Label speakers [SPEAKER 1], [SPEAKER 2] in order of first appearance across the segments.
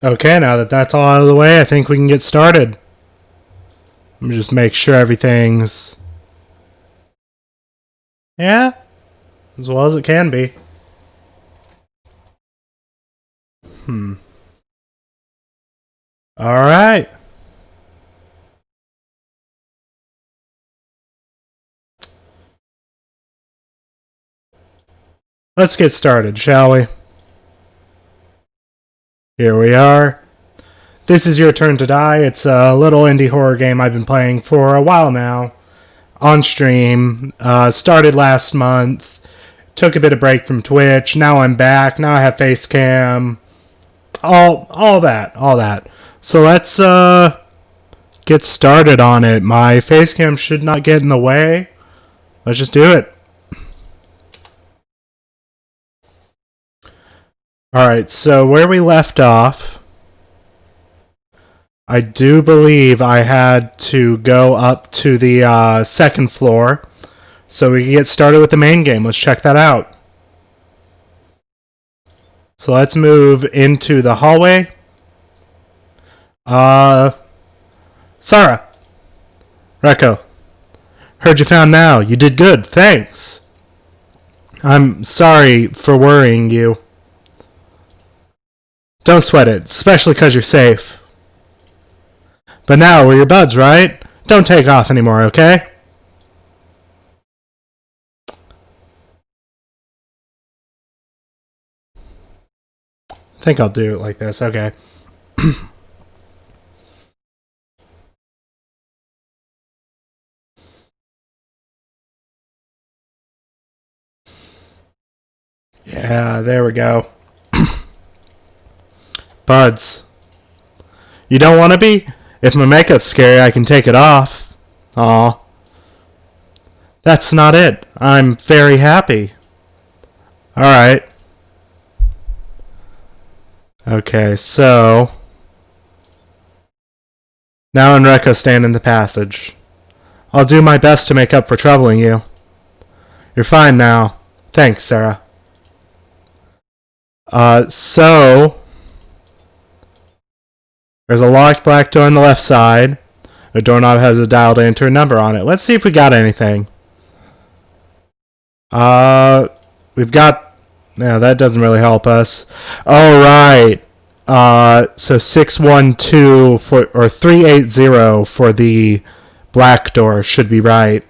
[SPEAKER 1] Okay, now that that's all out of the way, I think we can get started. Let me just make sure everything's... Yeah, as well as it can be. Alright. Let's get started, shall we? Here we are. This is Your Turn to Die. It's a little indie horror game I've been playing for a while now. On stream. Started last month. Took a bit of break from Twitch. Now I'm back. Now I have face cam. All that. So let's get started on it. My face cam should not get in the way. Let's just do it. Alright, so where we left off, I do believe I had to go up to the second floor so we can get started with the main game. Let's check that out. So let's move into the hallway. Sarah. Recco. Heard you found now. You did good. Thanks. I'm sorry for worrying you. Don't sweat it, especially because you're safe. But now, we're your buds, right? Don't take off anymore, okay? I think I'll do it like this, okay. Yeah, there we go. Buds. You don't want to be? If my makeup's scary, I can take it off. Aw. That's not it. I'm very happy. Alright. Okay, so... Now and Rekka stand in the passage. I'll do my best to make up for troubling you. You're fine now. Thanks, Sarah. So... There's a locked black door on the left side. The doorknob has a dial to enter a number on it. Let's see if we got anything. We've got... Yeah, that doesn't really help us. Oh, right. So 612 for... Or 380 for the black door should be right.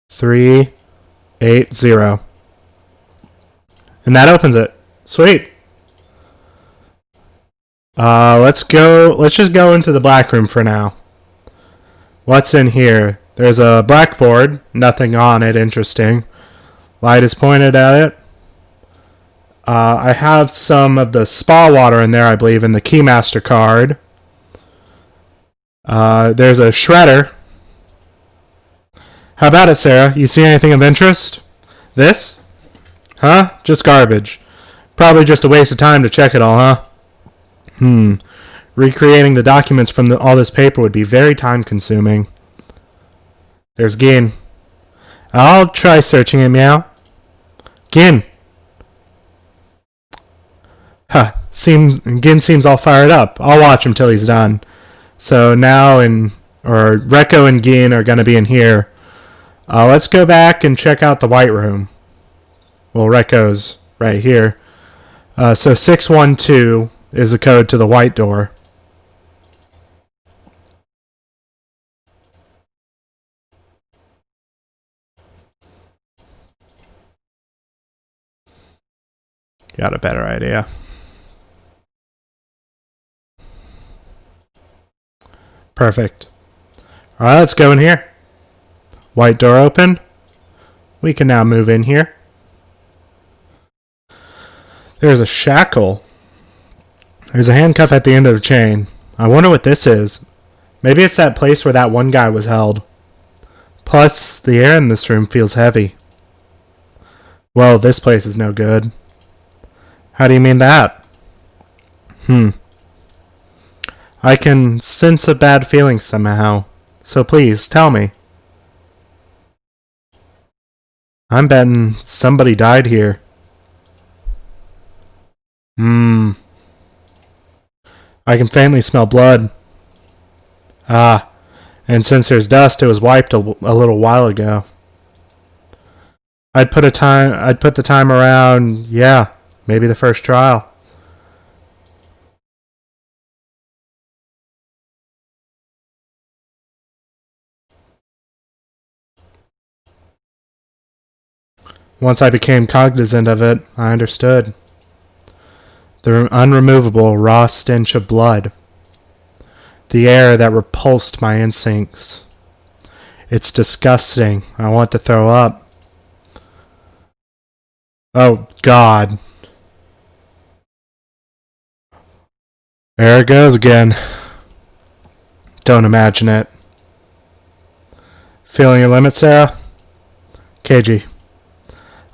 [SPEAKER 1] $380. And that opens it. Sweet. Let's just go into the black room for now. What's in here? There's a blackboard. Nothing on it. Interesting. Light is pointed at it. I have some of the spa water in there, I believe, in the Keymaster card. There's a shredder. How about it, Sarah? You see anything of interest? This? Huh? Just garbage. Probably just a waste of time to check it all, huh? Recreating the documents from all this paper would be very time-consuming. There's Gin. I'll try searching him out. Gin. Huh. Gin seems all fired up. I'll watch him till he's done. So now Rekko and Gin are going to be in here. Let's go back and check out the white room. Well, Rekko's right here. So 612 is the code to the white door. Got a better idea. Perfect. Alright, let's go in here. White door open. We can now move in here. There's a shackle. There's a handcuff at the end of the chain. I wonder what this is. Maybe it's that place where that one guy was held. Plus, the air in this room feels heavy. Well, this place is no good. How do you mean that? I can sense a bad feeling somehow. So please, tell me. I'm betting somebody died here. Hmm. I can faintly smell blood. Ah, and since there's dust, it was wiped a little while ago. I'd put the time around, yeah, maybe the first trial. Once I became cognizant of it, I understood. The unremovable raw stench of blood. The air that repulsed my instincts. It's disgusting. I want to throw up. Oh, God. There it goes again. Don't imagine it. Feeling your limit, Sarah? KG.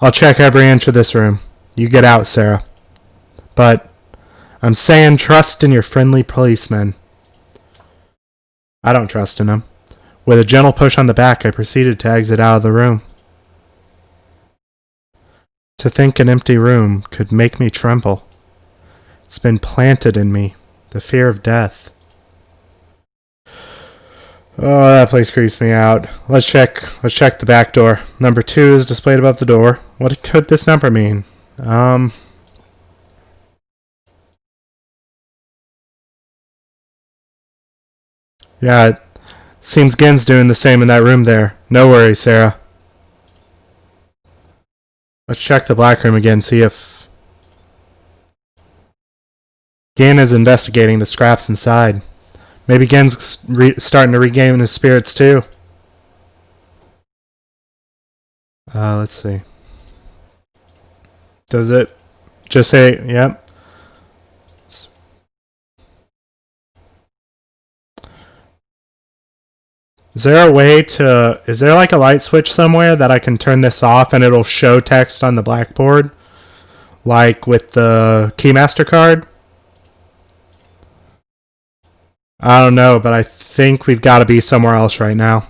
[SPEAKER 1] I'll check every inch of this room. You get out, Sarah. But I'm saying trust in your friendly policeman. I don't trust in him. With a gentle push on the back, I proceeded to exit out of the room. To think an empty room could make me tremble. It's been planted in me. The fear of death. Oh, that place creeps me out. Let's check the back door. Number 2 is displayed above the door. What could this number mean? Yeah, it seems Gen's doing the same in that room there. No worries, Sarah. Let's check the black room again, see if Gen is investigating the scraps inside. Maybe Gen's starting to regain his spirits too. Let's see. Does it just say, yep? Is there like a light switch somewhere that I can turn this off and it'll show text on the blackboard? Like with the Keymaster card? I don't know, but I think we've got to be somewhere else right now.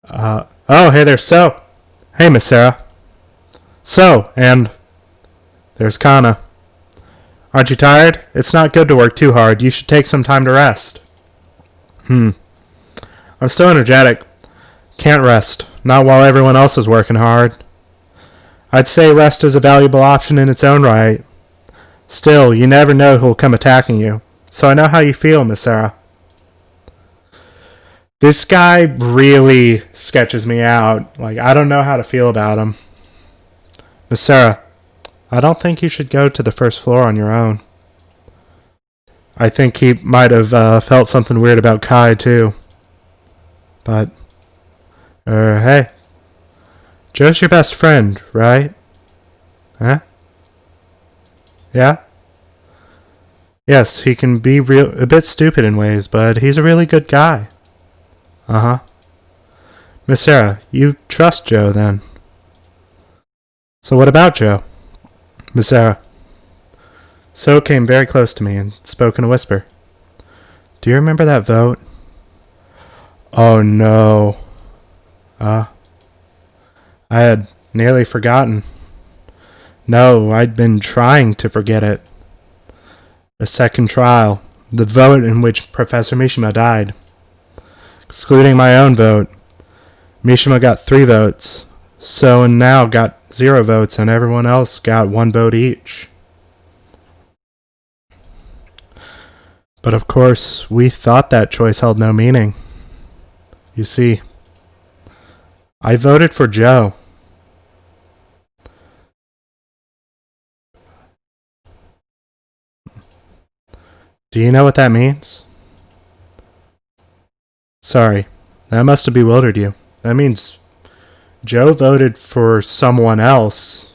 [SPEAKER 1] Oh, hey there, So. Hey, Miss Sarah. So, and there's Kana. Aren't you tired? It's not good to work too hard. You should take some time to rest. I'm so energetic. Can't rest. Not while everyone else is working hard. I'd say rest is a valuable option in its own right. Still, you never know who'll come attacking you. So I know how you feel, Miss Sarah. This guy really sketches me out. Like, I don't know how to feel about him. Miss Sarah, I don't think you should go to the first floor on your own. I think he might have felt something weird about Kai, too. But, hey. Joe's your best friend, right? Huh? Yeah? Yes, he can be a bit stupid in ways, but he's a really good guy. Uh-huh. Miss Sarah, you trust Joe, then? So what about Joe? Miss Sarah. So came very close to me and spoke in a whisper. Do you remember that vote? Oh, no. I had nearly forgotten. No, I'd been trying to forget it. The second trial. The vote in which Professor Mishima died. Excluding my own vote. Mishima got 3 votes. So and now got 0 votes and everyone else got 1 vote each. But of course, we thought that choice held no meaning. You see, I voted for Joe. Do you know what that means? Sorry, that must have bewildered you. That means Joe voted for someone else,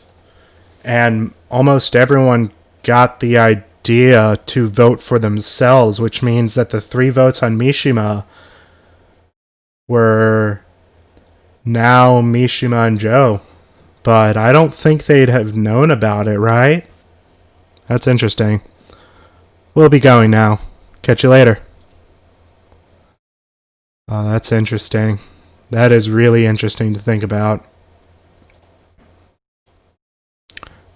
[SPEAKER 1] and almost everyone got the idea to vote for themselves, which means that the 3 votes on Mishima were now Mishima and Joe. But I don't think they'd have known about it, right? That's interesting. We'll be going now. Catch you later. Oh, that's interesting. That is really interesting to think about.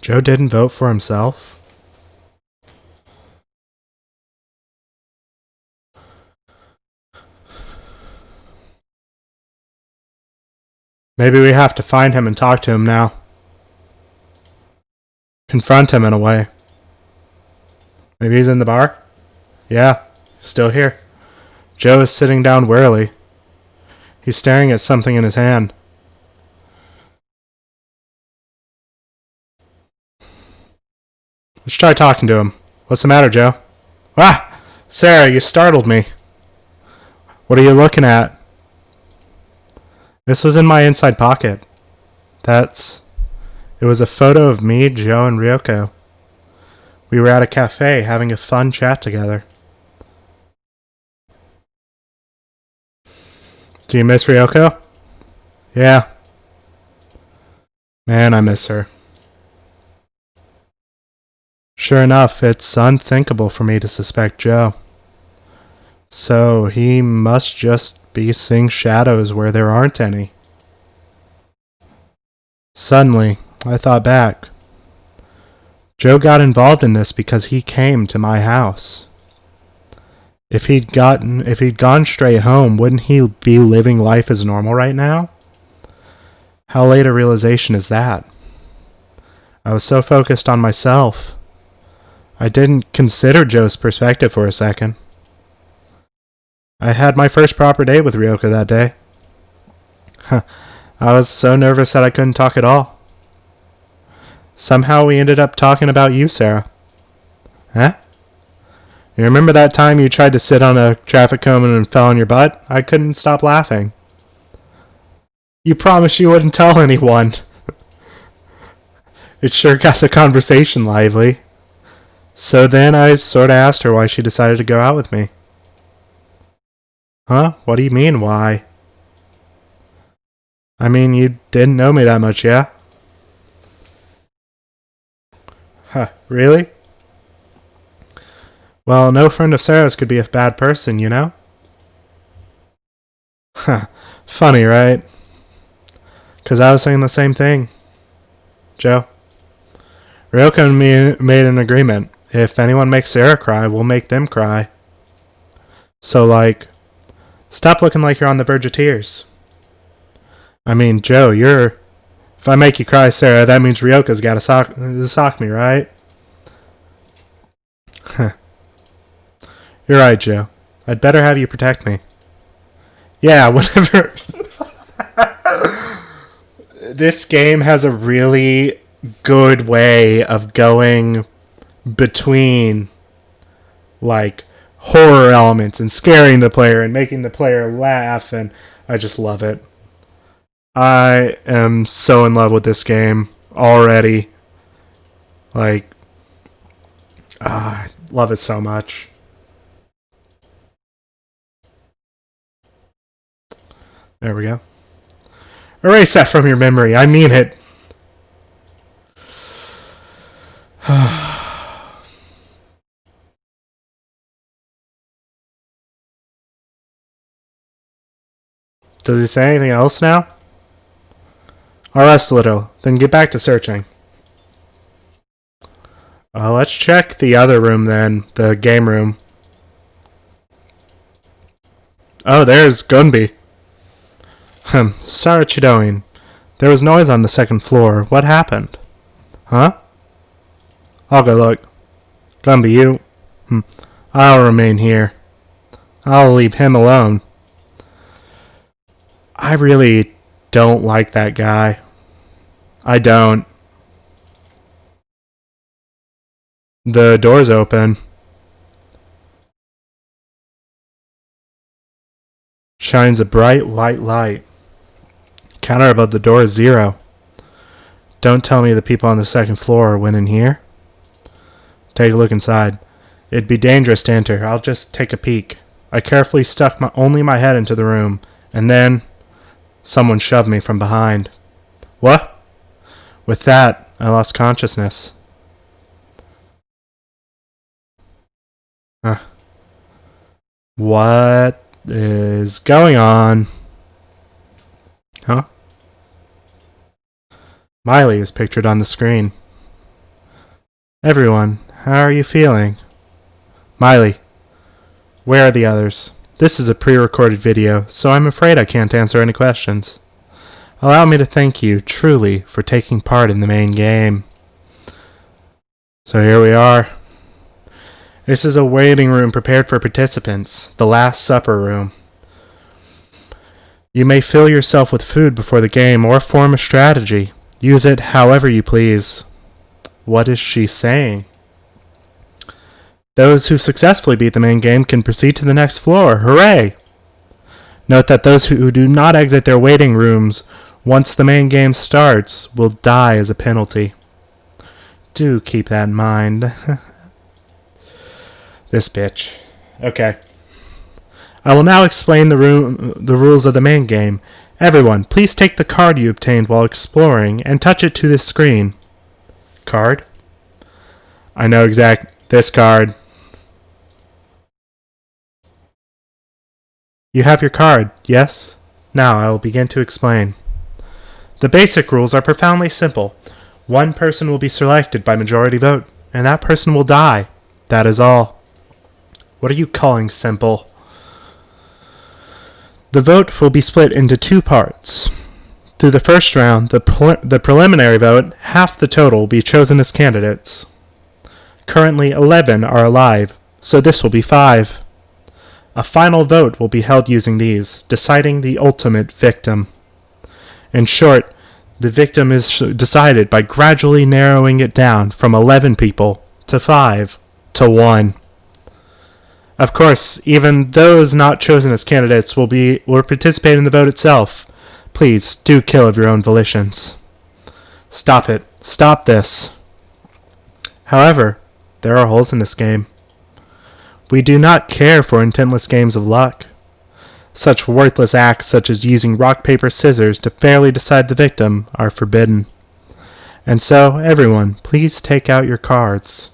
[SPEAKER 1] Joe didn't vote for himself? Maybe we have to find him and talk to him now. Confront him in a way. Maybe he's in the bar? Yeah, still here. Joe is sitting down wearily. He's staring at something in his hand. Let's try talking to him. What's the matter, Joe? Ah! Sarah, you startled me. What are you looking at? This was in my inside pocket. It was a photo of me, Joe, and Ryoko. We were at a cafe having a fun chat together. Do you miss Ryoko? Yeah. Man, I miss her. Sure enough, it's unthinkable for me to suspect Joe. So he must just be seeing shadows where there aren't any. Suddenly, I thought back. Joe got involved in this because he came to my house. If he'd gone straight home, wouldn't he be living life as normal right now? How late a realization is that? I was so focused on myself. I didn't consider Joe's perspective for a second. I had my first proper date with Ryoko that day. I was so nervous that I couldn't talk at all. Somehow we ended up talking about you, Sarah. Huh? You remember that time you tried to sit on a traffic cone and fell on your butt? I couldn't stop laughing. You promised you wouldn't tell anyone. It sure got the conversation lively. So then I sort of asked her why she decided to go out with me. Huh? What do you mean, why? I mean, you didn't know me that much, yeah? Huh, really? Well, no friend of Sarah's could be a bad person, you know? Huh, funny, right? 'Cause I was saying the same thing. Joe. Ryoko and me made an agreement. If anyone makes Sarah cry, we'll make them cry. So, stop looking like you're on the verge of tears. I mean, Joe, if I make you cry, Sarah, that means Ryoko's gotta sock me, right? You're right, Joe. I'd better have you protect me. Yeah, whatever. This game has a really good way of going between, horror elements and scaring the player and making the player laugh, and I just love it. I am so in love with this game already. I love it so much. There we go. Erase that from your memory. I mean it. Does he say anything else now? I'll rest a little, then get back to searching. Let's check the other room then, the game room. Oh, there's Gunby. Sorry, Chidoin. There was noise on the second floor. What happened? Huh? I'll go look. Gunby, you... I'll remain here. I'll leave him alone. I really don't like that guy. I don't. The door's open. Shines a bright white light. Counter above the door is 0. Don't tell me the people on the second floor went in here. Take a look inside. It'd be dangerous to enter. I'll just take a peek. I carefully stuck only my head into the room, and then someone shoved me from behind. What? With that, I lost consciousness. What is going on? Huh? Miley is pictured on the screen. Everyone, how are you feeling? Miley, where are the others? This is a pre-recorded video, so I'm afraid I can't answer any questions. Allow me to thank you, truly, for taking part in the main game. So here we are. This is a waiting room prepared for participants, the Last Supper room. You may fill yourself with food before the game or form a strategy. Use it however you please. What is she saying? Those who successfully beat the main game can proceed to the next floor. Hooray! Note that those who do not exit their waiting rooms once the main game starts will die as a penalty. Do keep that in mind. This bitch. Okay. I will now explain the rules of the main game. Everyone, please take the card you obtained while exploring and touch it to this screen. Card? I know this card. You have your card, yes? Now I will begin to explain. The basic rules are profoundly simple. One person will be selected by majority vote, and that person will die. That is all. What are you calling simple? The vote will be split into two parts. Through the first round, the preliminary vote, half the total will be chosen as candidates. Currently 11 are alive, so this will be 5. A final vote will be held using these, deciding the ultimate victim. In short, the victim is decided by gradually narrowing it down from 11 people to 5 to 1. Of course, even those not chosen as candidates will participate in the vote itself. Please do kill of your own volitions. Stop it. Stop this. However, there are holes in this game. We do not care for intentless games of luck. Such worthless acts such as using rock, paper, scissors to fairly decide the victim are forbidden. And so, everyone, please take out your cards.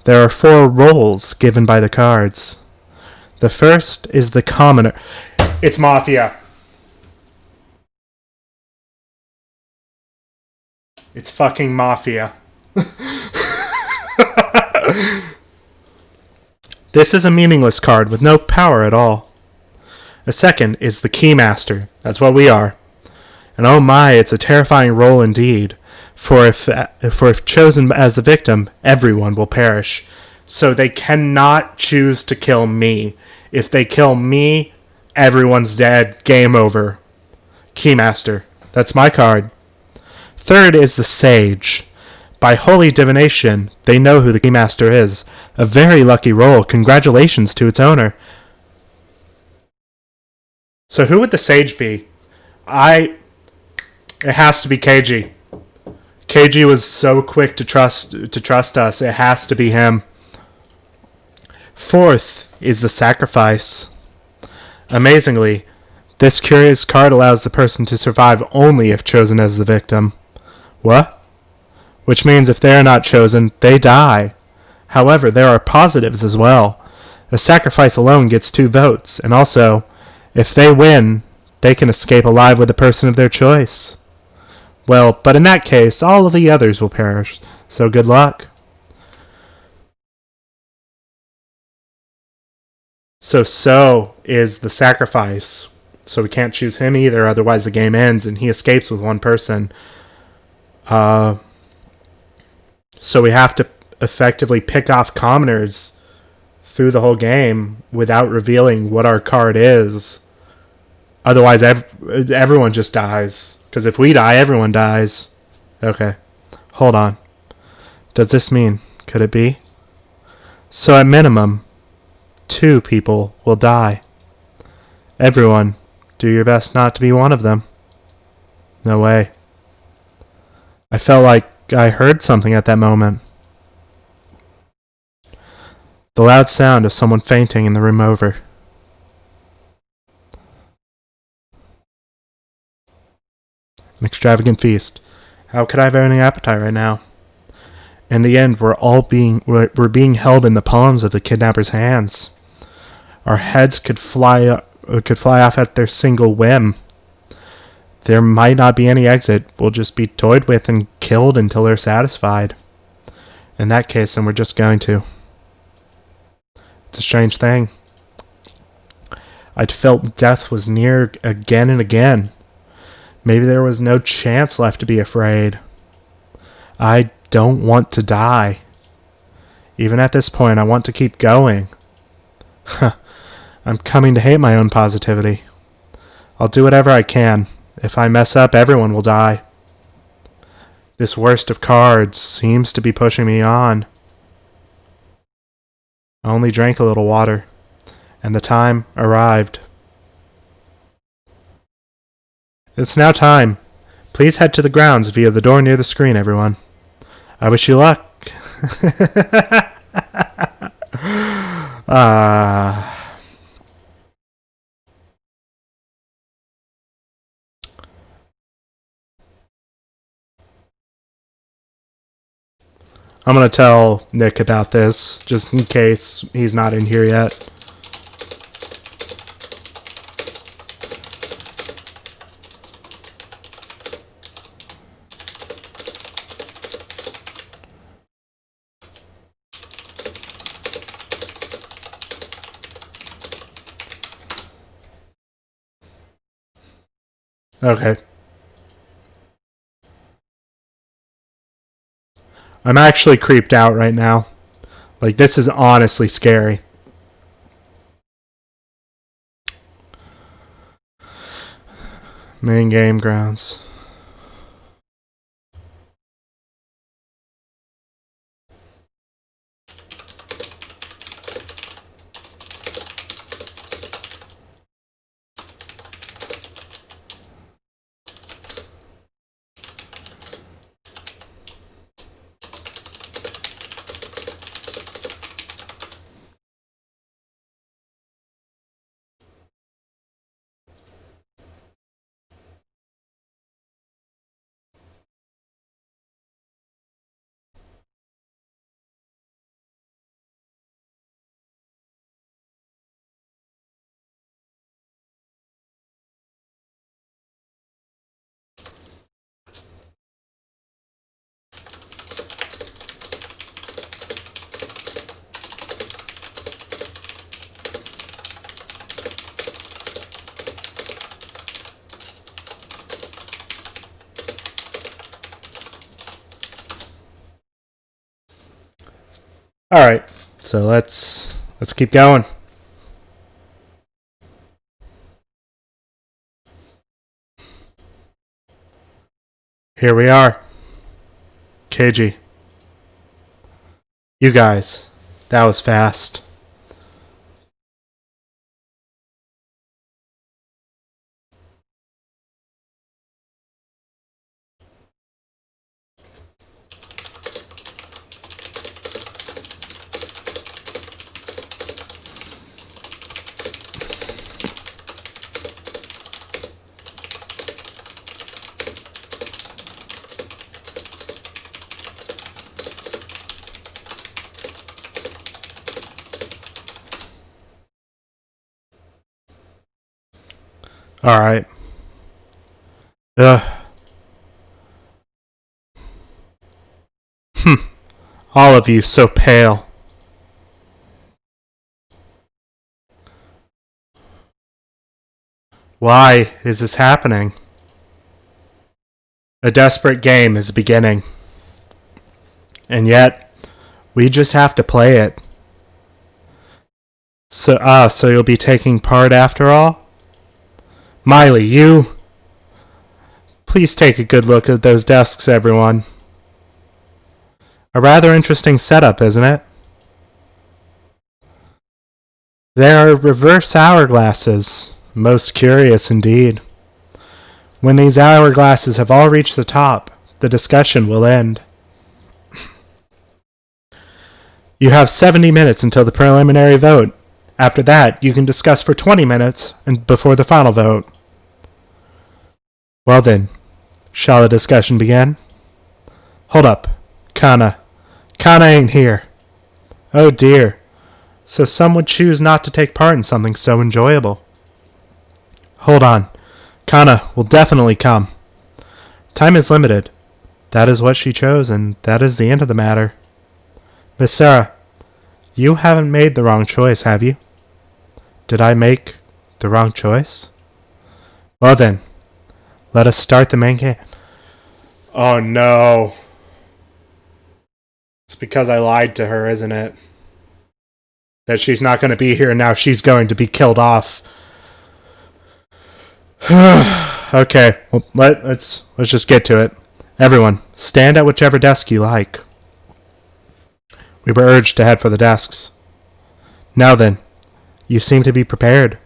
[SPEAKER 1] There are 4 roles given by the cards. The first is the commoner. It's Mafia. It's fucking Mafia. This is a meaningless card with no power at all. The second is the Keymaster. That's what we are. And oh my, it's a terrifying role indeed. For if chosen as the victim, everyone will perish. So they cannot choose to kill me. If they kill me, everyone's dead. Game over. Keymaster. That's my card. Third is the Sage. By holy divination, they know who the Keymaster is. A very lucky role. Congratulations to its owner. So who would the Sage be? It has to be KG. KG was so quick to trust us. It has to be him. Fourth is the Sacrifice. Amazingly, this curious card allows the person to survive only if chosen as the victim. What? Which means if they are not chosen, they die. However, there are positives as well. The Sacrifice alone gets 2 votes, and also, if they win, they can escape alive with the person of their choice. Well, but in that case, all of the others will perish, so good luck. So is the Sacrifice. So we can't choose him either, otherwise the game ends and he escapes with 1 person. So we have to effectively pick off commoners through the whole game without revealing what our card is. Otherwise, everyone just dies. Because if we die, everyone dies. Okay. Hold on. Does this mean? Could it be? So at minimum, 2 people will die. Everyone, do your best not to be one of them. No way. I felt like I heard something at that moment. The loud sound of someone fainting in the room over. An extravagant feast. How could I have any appetite right now? In the end, we're being held in the palms of the kidnapper's hands. Our heads could fly off at their single whim. There might not be any exit. We'll just be toyed with and killed until they're satisfied. In that case, then we're just going to. It's a strange thing. I'd felt death was near again and again. Maybe there was no chance left to be afraid. I don't want to die. Even at this point, I want to keep going. I'm coming to hate my own positivity. I'll do whatever I can. If I mess up, everyone will die. This worst of cards seems to be pushing me on. I only drank a little water, and the time arrived. It's now time. Please head to the grounds via the door near the screen, everyone. I wish you luck. I'm going to tell Nick about this, just in case he's not in here yet. Okay. I'm actually creeped out right now. Like, this is honestly scary. Main game grounds. All right, so let's keep going. Here we are. KG. You guys, that was fast. All right. All of you so pale. Why is this happening? A desperate game is beginning. And yet, we just have to play it. So you'll be taking part after all? Miley, you... Please take a good look at those desks, everyone. A rather interesting setup, isn't it? They are reverse hourglasses. Most curious indeed. When these hourglasses have all reached the top, the discussion will end. You have 70 minutes until the preliminary vote. After that, you can discuss for 20 minutes and before the final vote. Well then, shall the discussion begin? Hold up. Kana. Kana ain't here. Oh dear. So some would choose not to take part in something so enjoyable. Hold on. Kana will definitely come. Time is limited. That is what she chose, and that is the end of the matter. Miss Sarah, you haven't made the wrong choice, have you? Did I make the wrong choice? Well then, let us start the main game. Oh no. It's because I lied to her, isn't it? That she's not going to be here and now she's going to be killed off. Okay, well, let's just get to it. Everyone, stand at whichever desk you like. We were urged to head for the desks. Now then, you seem to be prepared.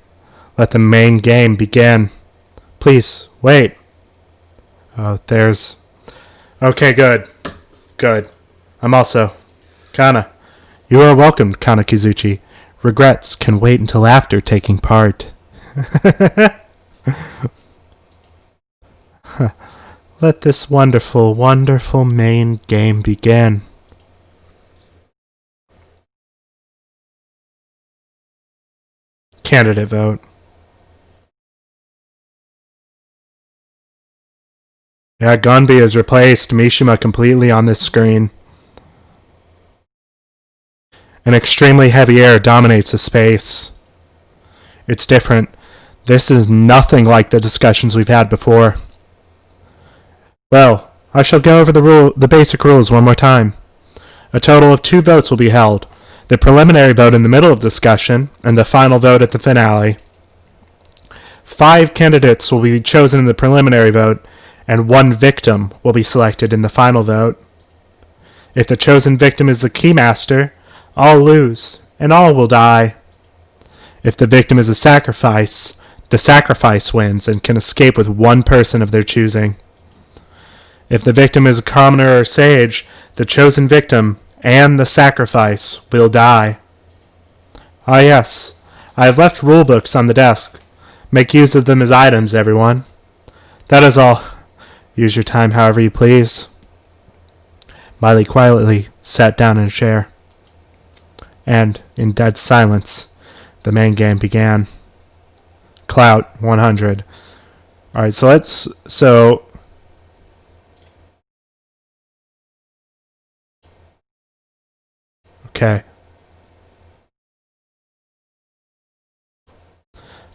[SPEAKER 1] Let the main game begin. Please, wait. Oh, there's... Okay, good. Good. I'm also... Kana. You are welcome, Kana Kizuchi. Regrets can wait until after taking part. Let this wonderful, wonderful main game begin. Candidate vote. Yeah, Gonbi has replaced Mishima completely on this screen. An extremely heavy air dominates the space. It's different. This is nothing like the discussions we've had before. Well, I shall go over the basic rules one more time. A total of 2 votes will be held. The preliminary vote in the middle of discussion, and the final vote at the finale. 5 candidates will be chosen in the preliminary vote, and 1 victim will be selected in the final vote. If the chosen victim is the keymaster, all lose, and all will die. If the victim is a sacrifice, the sacrifice wins and can escape with 1 person of their choosing. If the victim is a commoner or sage, the chosen victim and the sacrifice will die. Ah yes, I have left rulebooks on the desk. Make use of them as items, everyone. That is all. Use your time however you please. Miley quietly sat down in a chair. And, in dead silence, the main game began. Clout 100. Alright, so okay.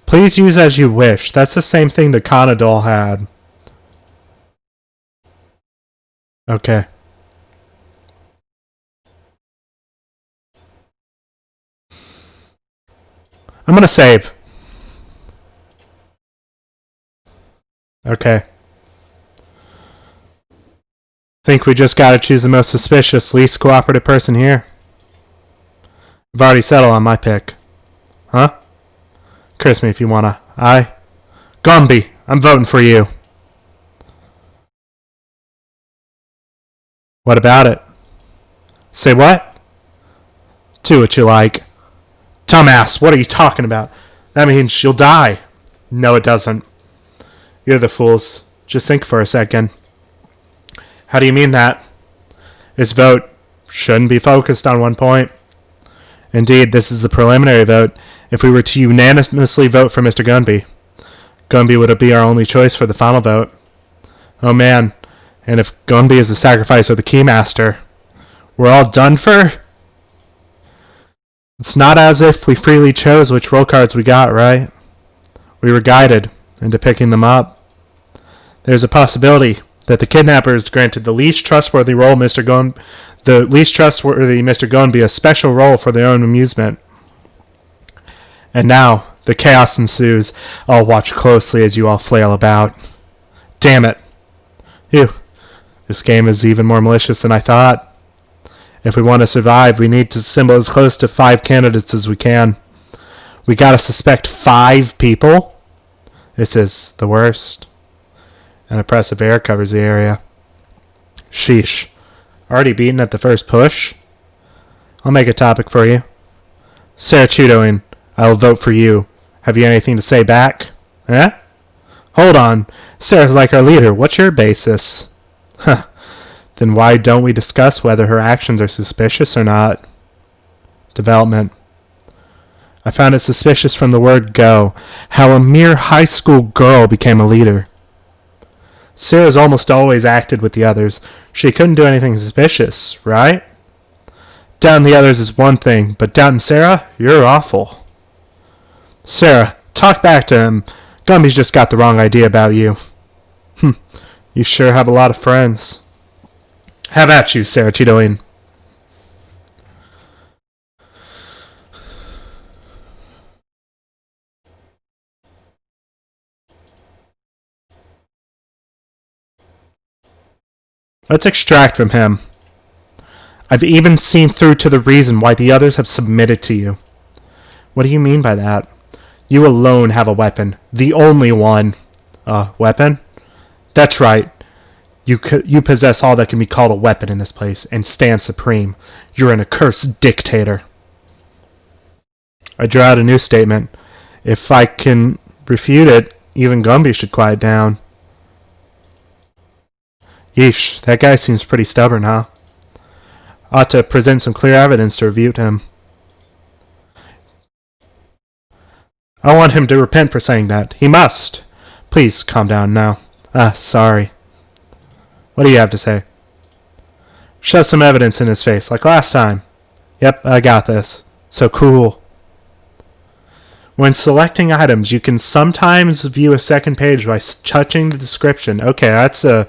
[SPEAKER 1] Please use as you wish. That's the same thing the Kana doll had. Okay. I'm gonna save. Okay. Think we just gotta choose the most suspicious, least cooperative person here. I've already settled on my pick. Huh? Curse me if you wanna. Gombi, I'm voting for you. What about it? Say what? Do what you like. Dumbass, what are you talking about? That means you'll die. No, it doesn't. You're the fools. Just think for a second. How do you mean that? This vote shouldn't be focused on one point. Indeed, this is the preliminary vote. If we were to unanimously vote for Mr. Gunby, Gunby would be our only choice for the final vote. Oh man, and if Gunby is the sacrifice or the keymaster, we're all done for? It's not as if we freely chose which role cards we got, right? We were guided into picking them up. There's a possibility that the kidnapper is granted the least trustworthy Mr. Gonby a special role for their own amusement. And now, the chaos ensues. I'll watch closely as you all flail about. Damn it. Phew. This game is even more malicious than I thought. If we want to survive, we need to assemble as close to 5 candidates as we can. We gotta suspect 5 people? This is the worst. An oppressive air covers the area. Sheesh. Already beaten at the first push? I'll make a topic for you. Sarah Chudoin, I will vote for you. Have you anything to say back? Eh? Hold on. Sarah's like our leader. What's your basis? Huh. Then why don't we discuss whether her actions are suspicious or not? Development. I found it suspicious from the word go, how a mere high school girl became a leader. Sarah's almost always acted with the others. She couldn't do anything suspicious, right? Doubting the others is one thing, but doubting Sarah? You're awful. Sarah, talk back to him. Gumby's just got the wrong idea about you. You sure have a lot of friends. Have at you, Sarah Cheetoin. Let's extract from him. I've even seen through to the reason why the others have submitted to you. What do you mean by that? You alone have a weapon. The only one. Weapon? That's right. You possess all that can be called a weapon in this place, and stand supreme. You're an accursed dictator. I draw out a new statement. If I can refute it, even Gumby should quiet down. Yeesh, that guy seems pretty stubborn, huh? Ought to present some clear evidence to refute him. I want him to repent for saying that. He must. Please, calm down now. Sorry. What do you have to say? Shove some evidence in his face, like last time. Yep, I got this. So cool. When selecting items, you can sometimes view a second page by touching the description. Okay, that's a...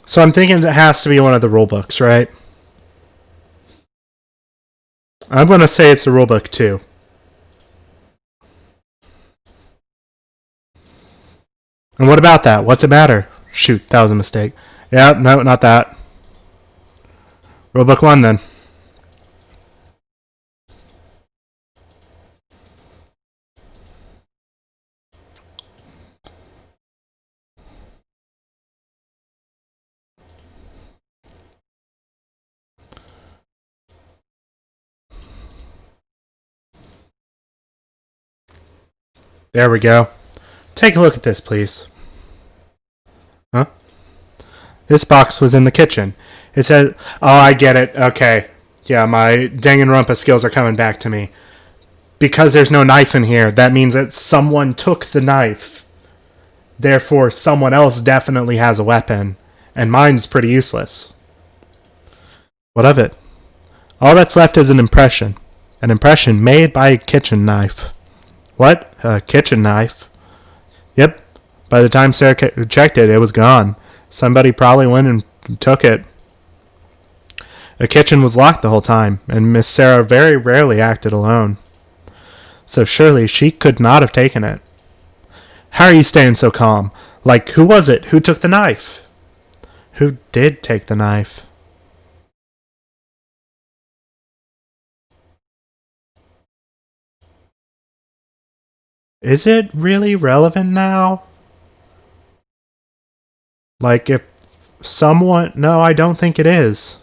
[SPEAKER 1] So I'm thinking it has to be one of the rule books, right? I'm going to say it's the rule book too. And what about that? What's it matter? Shoot, that was a mistake. Yeah, no, not that. Rule book 1 then. There we go. Take a look at this, please. Huh? This box was in the kitchen. It says... Oh, I get it. Okay. Yeah, my Danganronpa skills are coming back to me. Because there's no knife in here, that means that someone took the knife. Therefore, someone else definitely has a weapon. And mine's pretty useless. What of it? All that's left is an impression. An impression made by a kitchen knife. What? A kitchen knife? Yep. By the time Sarah checked it, it was gone. Somebody probably went and took it. The kitchen was locked the whole time, and Miss Sarah very rarely acted alone. So surely she could not have taken it. How are you staying so calm? Like, who was it? Who took the knife? Who did take the knife? Is it really relevant now? Like, if someone... No, I don't think it is.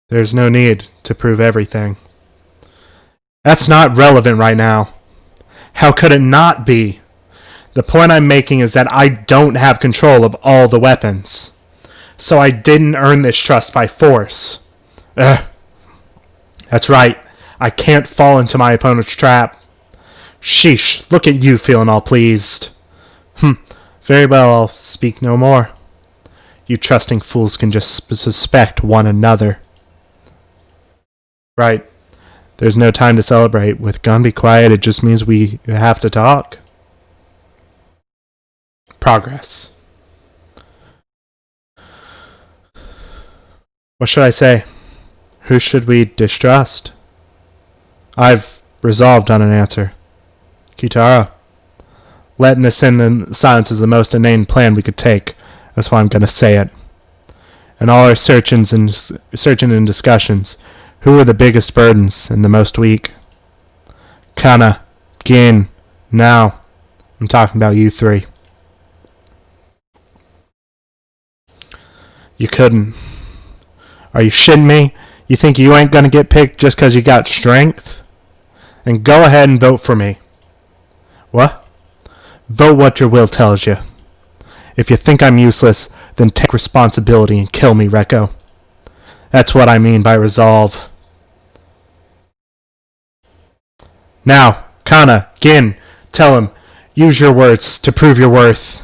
[SPEAKER 1] There's no need to prove everything. That's not relevant right now. How could it not be? The point I'm making is that I don't have control of all the weapons. So I didn't earn this trust by force. Ugh. That's right. I can't fall into my opponent's trap. Sheesh, look at you feeling all pleased. Very well, I'll speak no more. You trusting fools can just suspect one another. Right. There's no time to celebrate. With Gumby quiet, it just means we have to talk. Progress. What should I say? Who should we distrust? I've resolved on an answer. Kitara. Letting this in the silence is the most inane plan we could take. That's why I'm going to say it. In all our searching and discussions, who are the biggest burdens and the most weak? Kana, Gin, now. I'm talking about you three. You couldn't. Are you shitting me? You think you ain't gonna get picked just 'cause you got strength? Then go ahead and vote for me. What? Vote what your will tells you. If you think I'm useless, then take responsibility and kill me, Rekko. That's what I mean by resolve. Now, Kana, Gin, tell him. Use your words to prove your worth.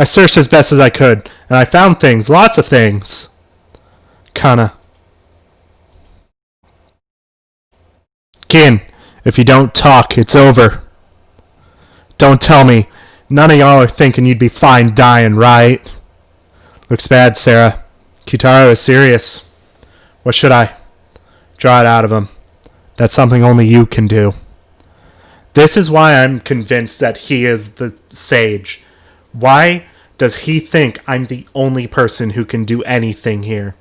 [SPEAKER 1] I searched as best as I could, and I found things, lots of things. Kana. Gin, if you don't talk, it's over. Don't tell me. None of y'all are thinking you'd be fine dying, right? Looks bad, Sarah. Kitaro is serious. What should I? Draw it out of him. That's something only you can do. This is why I'm convinced that he is the sage. Why does he think I'm the only person who can do anything here?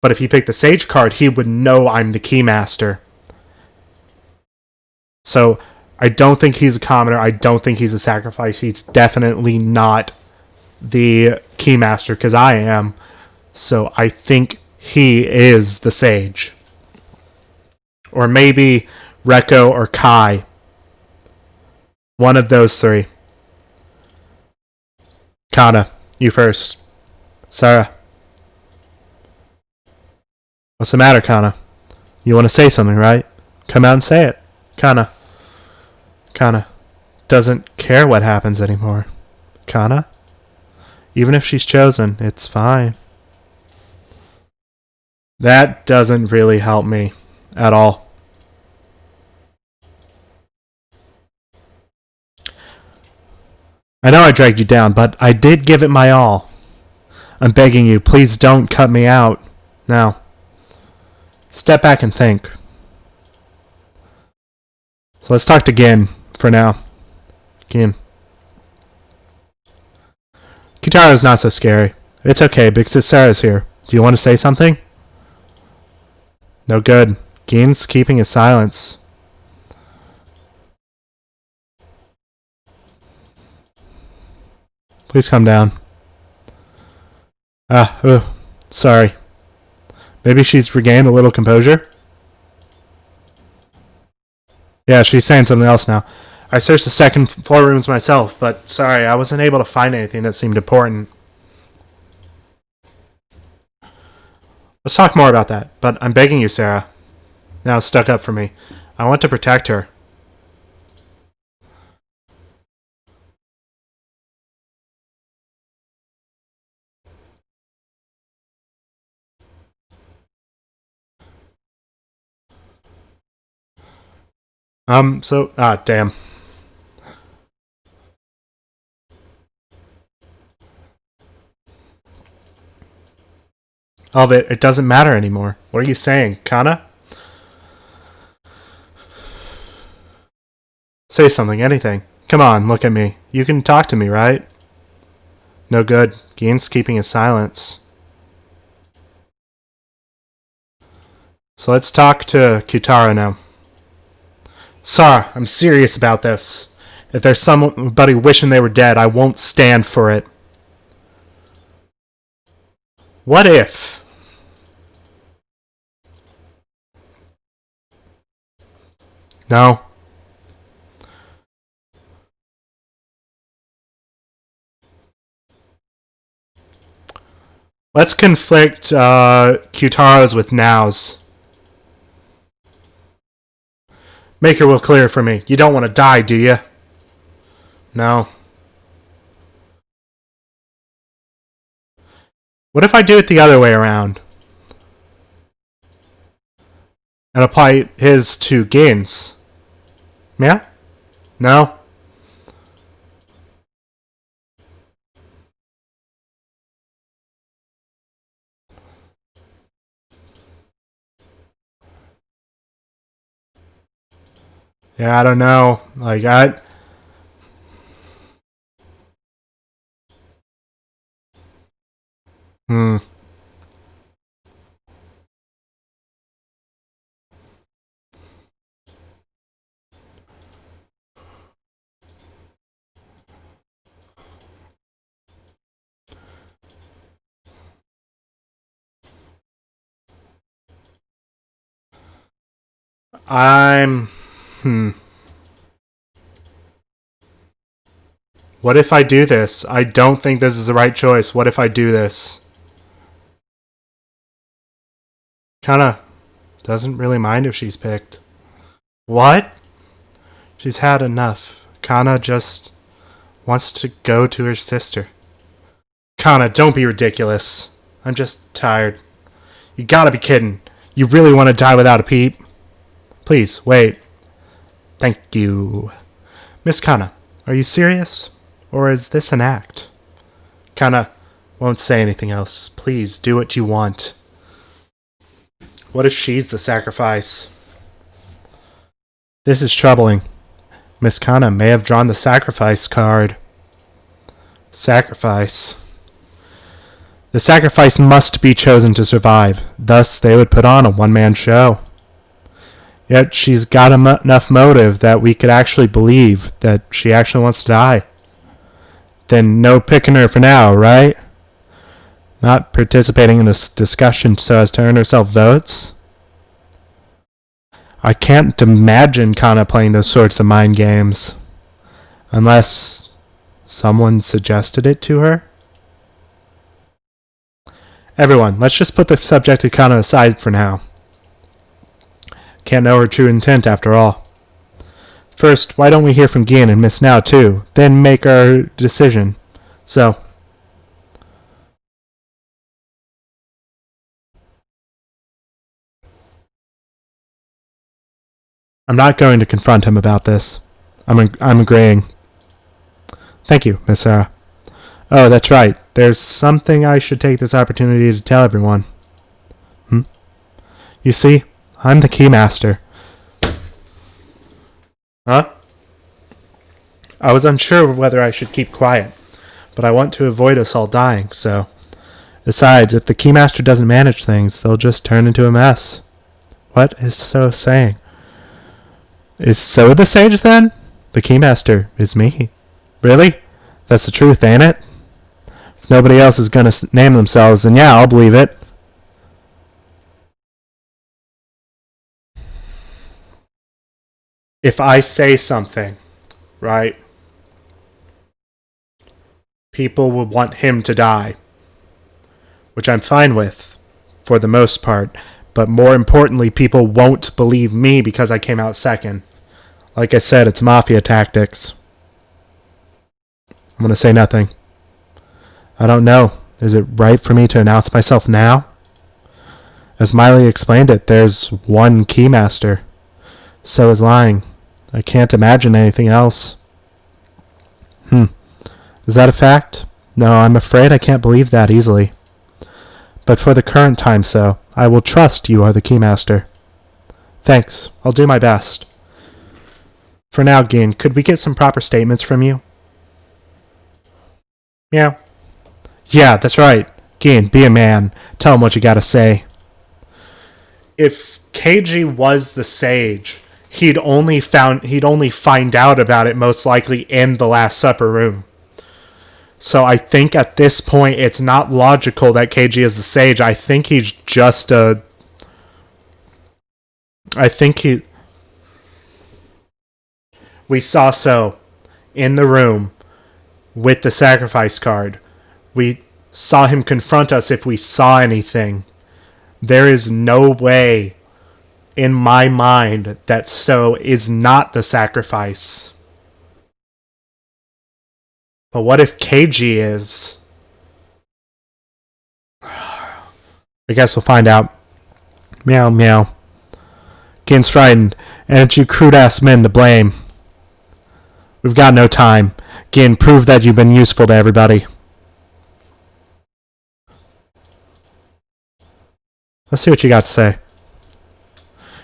[SPEAKER 1] But if he picked the sage card, he would know I'm the keymaster. So I don't think he's a commoner. I don't think he's a sacrifice. He's definitely not the keymaster because I am. So I think he is the sage. Or maybe Rekko or Kai. One of those three. Kana, you first. Sarah. What's the matter, Kana? You want to say something, right? Come out and say it. Kana. Kana doesn't care what happens anymore. Kana? Even if she's chosen, it's fine. That doesn't really help me at all. I know I dragged you down, but I did give it my all. I'm begging you, please don't cut me out. Now, step back and think. So let's talk to Gin for now. Gin. Kitaro's not so scary. It's okay because Sarah's here. Do you want to say something? No good. Gin's keeping his silence. Please calm down. Sorry. Maybe she's regained a little composure? Yeah, she's saying something else now. I searched the second floor rooms myself, but sorry, I wasn't able to find anything that seemed important. Let's talk more about that, but I'm begging you, Sarah. Now stuck up for me. I want to protect her. Damn. All of it doesn't matter anymore. What are you saying, Kana? Say something, anything. Come on, look at me. You can talk to me, right? No good. Gin's keeping his silence. So let's talk to Kitaro now. Sir, I'm serious about this. If there's somebody wishing they were dead, I won't stand for it. What if? No. Let's conflict Kitaro's with Now's. Make your will clear for me. You don't want to die, do you? No. What if I do it the other way around? And apply his to Gin's? Yeah? No? Yeah, I don't know. Hmm. I'm... What if I do this? I don't think this is the right choice. What if I do this? Kinda doesn't really mind if she's picked. What? She's had enough. Kana just wants to go to her sister. Kana, don't be ridiculous. I'm just tired. You gotta be kidding. You really want to die without a peep? Please, wait. Thank you. Miss Kana, are you serious? Or is this an act? Kana won't say anything else. Please, do what you want. What if she's the sacrifice? This is troubling. Miss Kana may have drawn the sacrifice card. Sacrifice. The sacrifice must be chosen to survive. Thus, they would put on a one-man show. Yet she's got enough motive that we could actually believe that she actually wants to die. Then no picking her for now, right? Not participating in this discussion so as to earn herself votes? I can't imagine Kana playing those sorts of mind games. Unless someone suggested it to her? Everyone, let's just put the subject of Kana aside for now. Can't know her true intent after all. First, why don't we hear from Gin and Miss Now too, then make our decision. So... I'm not going to confront him about this. I'm agreeing. Thank you, Miss Sarah. Oh, that's right. There's something I should take this opportunity to tell everyone. You see, I'm the Keymaster. Huh? I was unsure whether I should keep quiet, but I want to avoid us all dying, so... Besides, if the Keymaster doesn't manage things, they'll just turn into a mess. What is So saying? Is So the Sage, then? The Keymaster is me. Really? That's the truth, ain't it? If nobody else is gonna name themselves, then yeah, I'll believe it. If I say something, right, people will want him to die. Which I'm fine with, for the most part. But more importantly, people won't believe me because I came out second. Like I said, it's mafia tactics. I'm going to say nothing. I don't know. Is it right for me to announce myself now? As Miley explained it, there's one Keymaster. So is lying. I can't imagine anything else. Is that a fact? No, I'm afraid I can't believe that easily. But for the current time, So, I will trust you are the Keymaster. Thanks. I'll do my best. For now, Gin, could we get some proper statements from you? Meow. Yeah, that's right. Gin, be a man. Tell him what you gotta say. If KG was the Sage, he'd only find out about it most likely in the Last Supper room. So I think at this point it's not logical that KG is the Sage. I think he's just a... We saw So in the room with the sacrifice card. We saw him confront us if we saw anything. There is no way in my mind that So is not the sacrifice. But what if KG is? I guess we'll find out. Meow, meow. Gin's frightened, and it's you crude-ass men to blame. We've got no time. Gin, prove that you've been useful to everybody. Let's see what you got to say.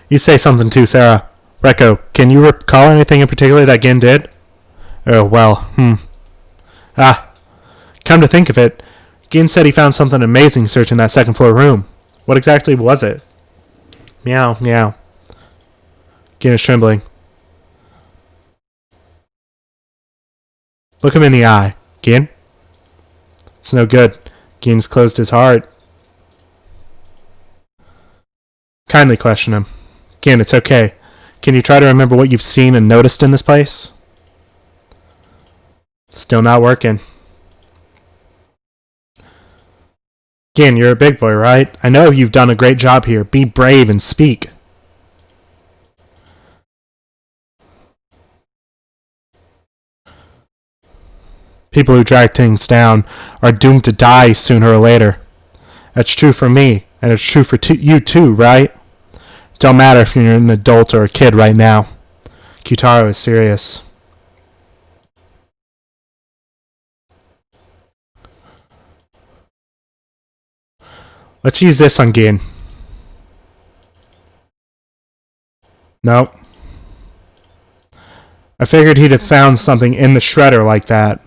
[SPEAKER 1] You say something too, Sarah. Rekko, can you recall anything in particular that Gin did? Oh, well, come to think of it, Gin said he found something amazing searching that second floor room. What exactly was it? Meow, meow. Gin is trembling. Look him in the eye. Gin? It's no good. Gin's closed his heart. Kindly question him. Again, it's okay. Can you try to remember what you've seen and noticed in this place? Still not working. Again, you're a big boy, right? I know you've done a great job here. Be brave and speak. People who drag things down are doomed to die sooner or later. That's true for me, and it's true for you too, right? Don't matter if you're an adult or a kid right now. Kyutaro is serious. Let's use this on Gin. Nope. I figured he'd have found something in the shredder like that.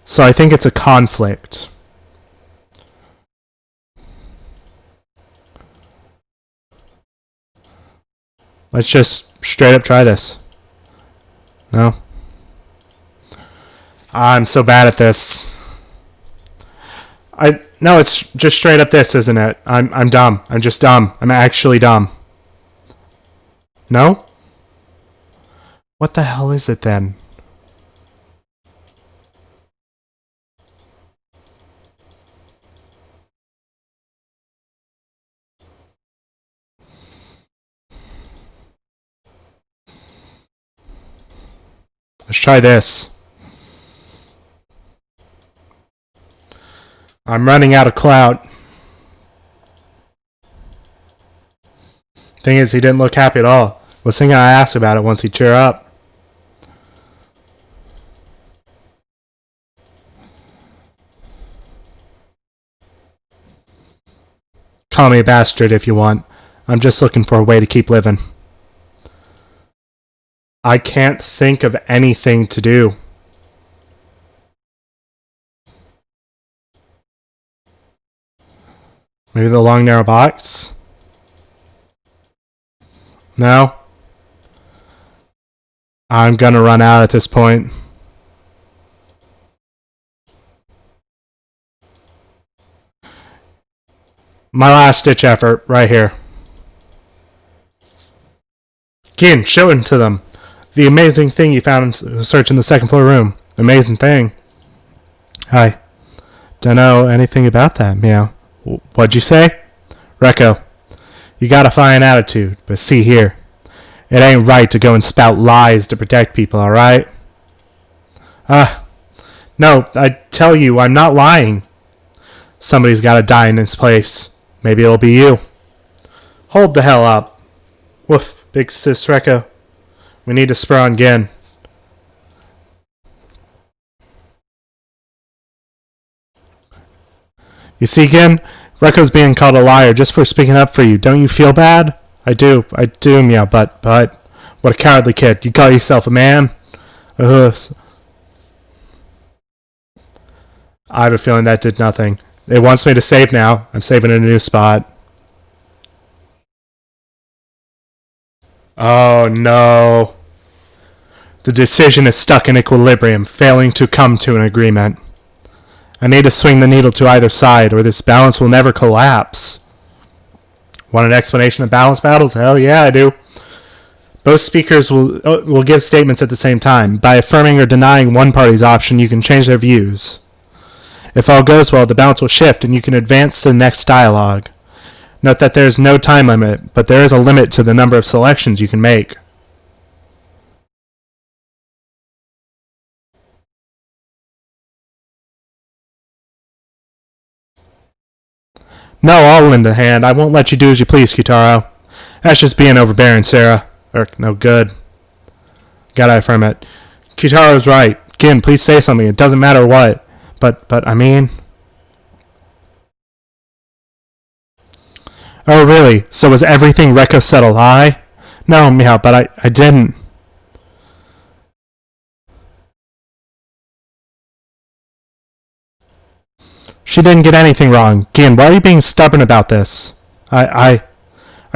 [SPEAKER 1] So I think it's a conflict. Let's just straight up try this. No? I'm so bad at this. No, it's just straight up this, isn't it? I'm dumb. I'm just dumb. I'm actually dumb. No? What the hell is it then? Let's try this. I'm running out of clout. Thing is, he didn't look happy at all. Was thinking I asked about it once he cheer up. Call me a bastard if you want. I'm just looking for a way to keep living. I can't think of anything to do. Maybe the long narrow box? No? I'm gonna run out at this point. My last ditch effort, right here. Gin, show it to them. The amazing thing you found in searching the second floor room. Amazing thing. I don't know anything about that, meow. What'd you say? Rekko, you got a fine attitude, but see here. It ain't right to go and spout lies to protect people, alright? No, I tell you, I'm not lying. Somebody's gotta die in this place. Maybe it'll be you. Hold the hell up. Woof, big sis Rekko. We need to spur on Gin. You see, Gin? Rekko's being called a liar just for speaking up for you. Don't you feel bad? I do, meow, but, what a cowardly kid. You call yourself a man? I have a feeling that did nothing. It wants me to save now. I'm saving in a new spot. Oh no. The decision is stuck in equilibrium, failing to come to an agreement. I need to swing the needle to either side, or this balance will never collapse. Want an explanation of balance battles? Hell yeah, I do. Both speakers will give statements at the same time. By affirming or denying one party's option, you can change their views. If all goes well, the balance will shift and you can advance to the next dialogue. Note that there is no time limit, but there is a limit to the number of selections you can make. No, I'll lend a hand. I won't let you do as you please, Kyutaro. That's just being overbearing, Sarah. No good. Gotta affirm it. Kyutaro's right. Gin, please say something. It doesn't matter what. But, I mean... Oh, really? So was everything Rekko said a lie? No, meow, but I didn't. She didn't get anything wrong. Gin, why are you being stubborn about this? I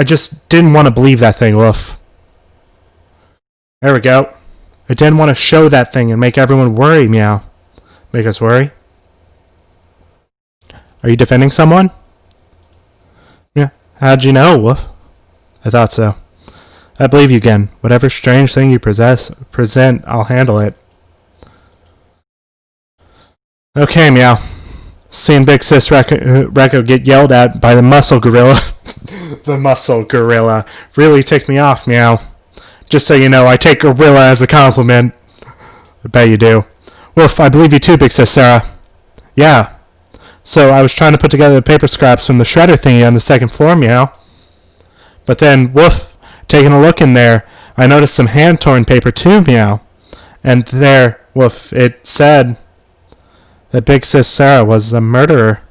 [SPEAKER 1] just didn't want to believe that thing, woof. There we go. I didn't want to show that thing and make everyone worry, meow. Make us worry? Are you defending someone? Yeah. How'd you know, Wolf? I thought so. I believe you again. Whatever strange thing you present, I'll handle it. Okay, Meow. Seeing Big Sis Rekko get yelled at by the muscle gorilla. The muscle gorilla really ticked me off, Meow. Just so you know, I take gorilla as a compliment. I bet you do. Wolf, I believe you too, Big Sis Sarah. Yeah. So I was trying to put together the paper scraps from the shredder thingy on the second floor, Meow. But then, woof, taking a look in there, I noticed some hand-torn paper too, Meow. And there, woof, it said that Big Sis Sarah was a murderer.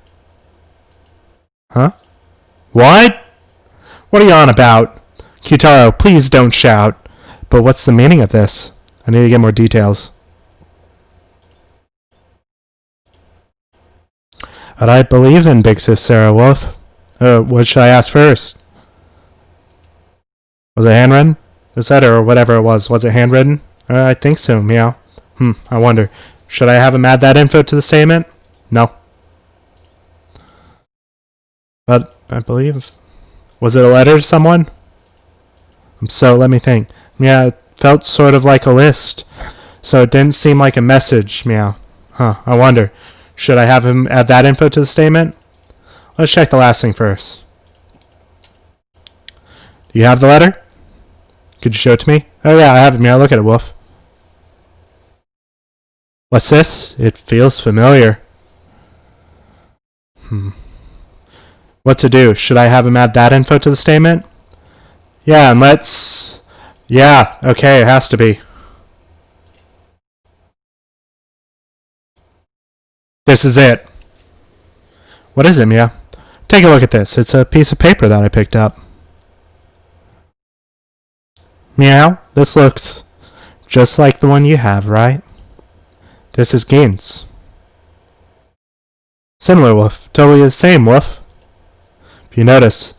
[SPEAKER 1] Huh? What? What are you on about? Kyutaro, please don't shout. But what's the meaning of this? I need to get more details. But I believe in Big Sis Sarah, Wolf. What should I ask first? Was it handwritten? Is that or whatever it was? Was it handwritten? I think so, Meow. I wonder. Should I have him add that info to the statement? No. But I believe... Was it a letter to someone? So, let me think. Yeah, it felt sort of like a list. So it didn't seem like a message, Meow. I wonder. Should I have him add that info to the statement? Let's check the last thing first. Do you have the letter? Could you show it to me? Oh yeah, I have it, Meow. Look at it, Wolf. What's this? It feels familiar. What to do? Should I have him add that info to the statement? Yeah, and let's... Yeah, okay, it has to be. This is it. What is it, Meow? Take a look at this. It's a piece of paper that I picked up. Meow, this looks just like the one you have, right? This is Gaines. Similar, Wolf. Totally the same, Wolf. If you notice,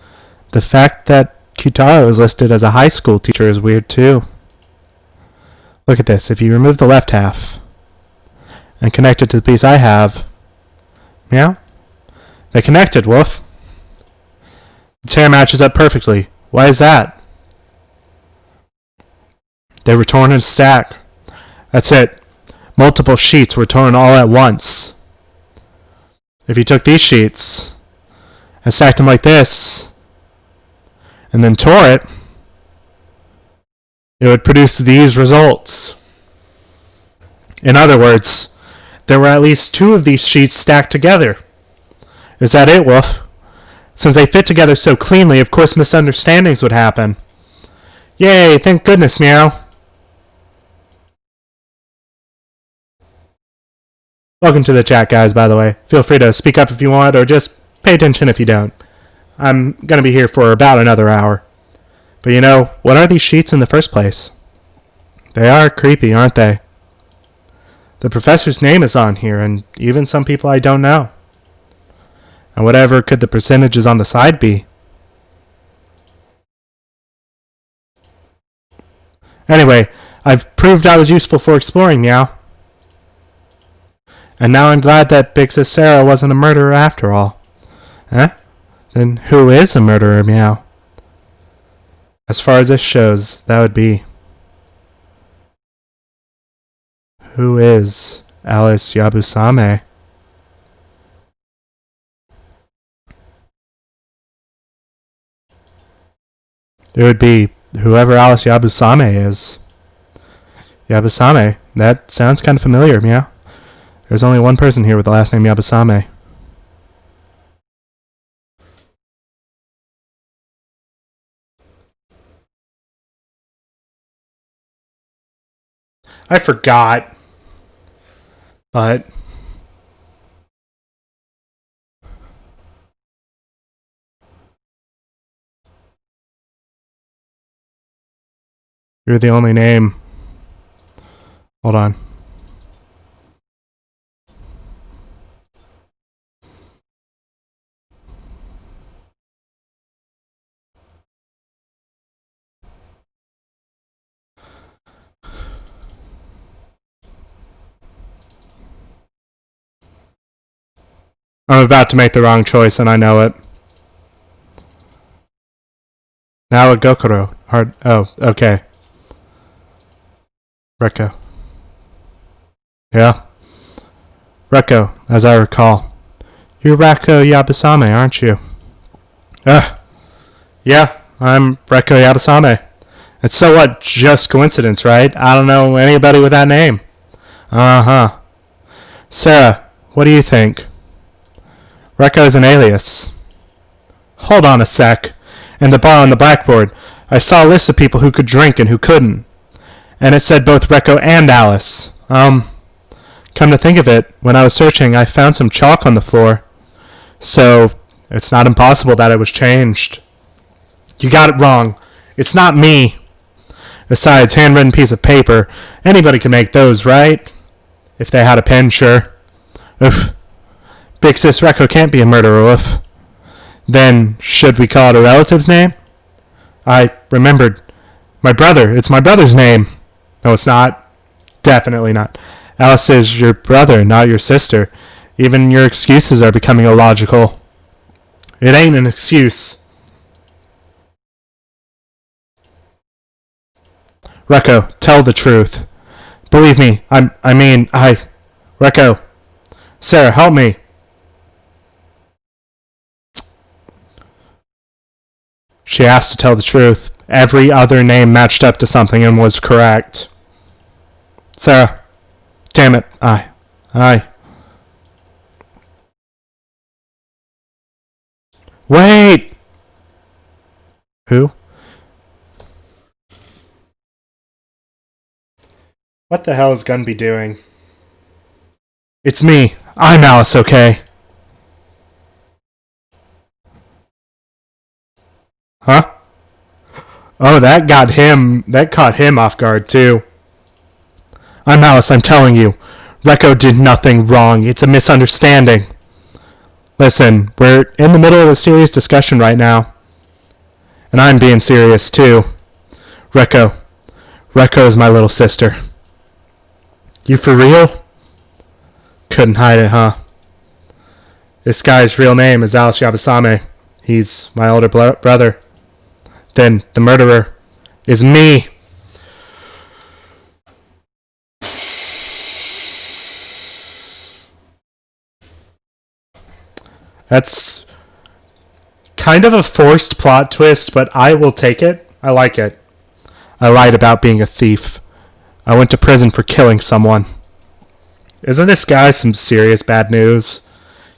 [SPEAKER 1] the fact that Kyutaro is listed as a high school teacher is weird too. Look at this. If you remove the left half and connect it to the piece I have, Meow, they connected, Wolf. The tear matches up perfectly. Why is that? They were torn in a stack. That's it. Multiple sheets were torn all at once. If you took these sheets and stacked them like this, and then tore it, it would produce these results. In other words, there were at least 2 of these sheets stacked together. Is that it, Wolf? Since they fit together so cleanly, of course misunderstandings would happen. Yay, thank goodness, Meow. Welcome to the chat, guys, by the way. Feel free to speak up if you want, or just pay attention if you don't. I'm going to be here for about another hour. But you know, what are these sheets in the first place? They are creepy, aren't they? The professor's name is on here, and even some people I don't know. And whatever could the percentages on the side be? Anyway, I've proved I was useful for exploring, Meow. And now I'm glad that Big Sis Sarah wasn't a murderer after all. Eh? Then who is a murderer, Meow? As far as this shows, that would be... Who is Alice Yabusame? It would be whoever Alice Yabusame is. Yabusame? That sounds kind of familiar, Meow. There's only one person here with the last name Yabusame. I forgot. But... You're the only name. Hold on. I'm about to make the wrong choice, and I know it. Now a Gokuro. Hard. Oh, okay. Rekko. Yeah. Rekko, as I recall. You're Rekko Yabusame, aren't you? Yeah, I'm Rekko Yabusame. It's so what? Just coincidence, right? I don't know anybody with that name. Uh-huh. Sarah, what do you think? Rekko is an alias. Hold on a sec. In the bar on the blackboard, I saw a list of people who could drink and who couldn't. And it said both Rekko and Alice. Come to think of it, when I was searching, I found some chalk on the floor. So, it's not impossible that it was changed. You got it wrong. It's not me. Besides, handwritten piece of paper, anybody can make those, right? If they had a pen, sure. Oof. Big Sis Rekko can't be a murderer, oof. Then, should we call it a relative's name? I remembered. My brother. It's my brother's name. No, it's not. Definitely not. Alice is your brother, not your sister. Even your excuses are becoming illogical. It ain't an excuse. Rekko, tell the truth. Believe me, Rekko. Sarah, help me. She asked to tell the truth. Every other name matched up to something and was correct. Sarah. Damn it. I. Wait! Who? What the hell is Gunby doing? It's me. I'm Alice, okay? Huh? Oh, that caught him off guard, too. I'm Alice, I'm telling you. Rekko did nothing wrong. It's a misunderstanding. Listen, we're in the middle of a serious discussion right now. And I'm being serious, too. Rekko is my little sister. You for real? Couldn't hide it, huh? This guy's real name is Alice Yabusame. He's my older brother. Then the murderer is me. That's kind of a forced plot twist, but I will take it. I like it. I lied about being a thief. I went to prison for killing someone. Isn't this guy some serious bad news?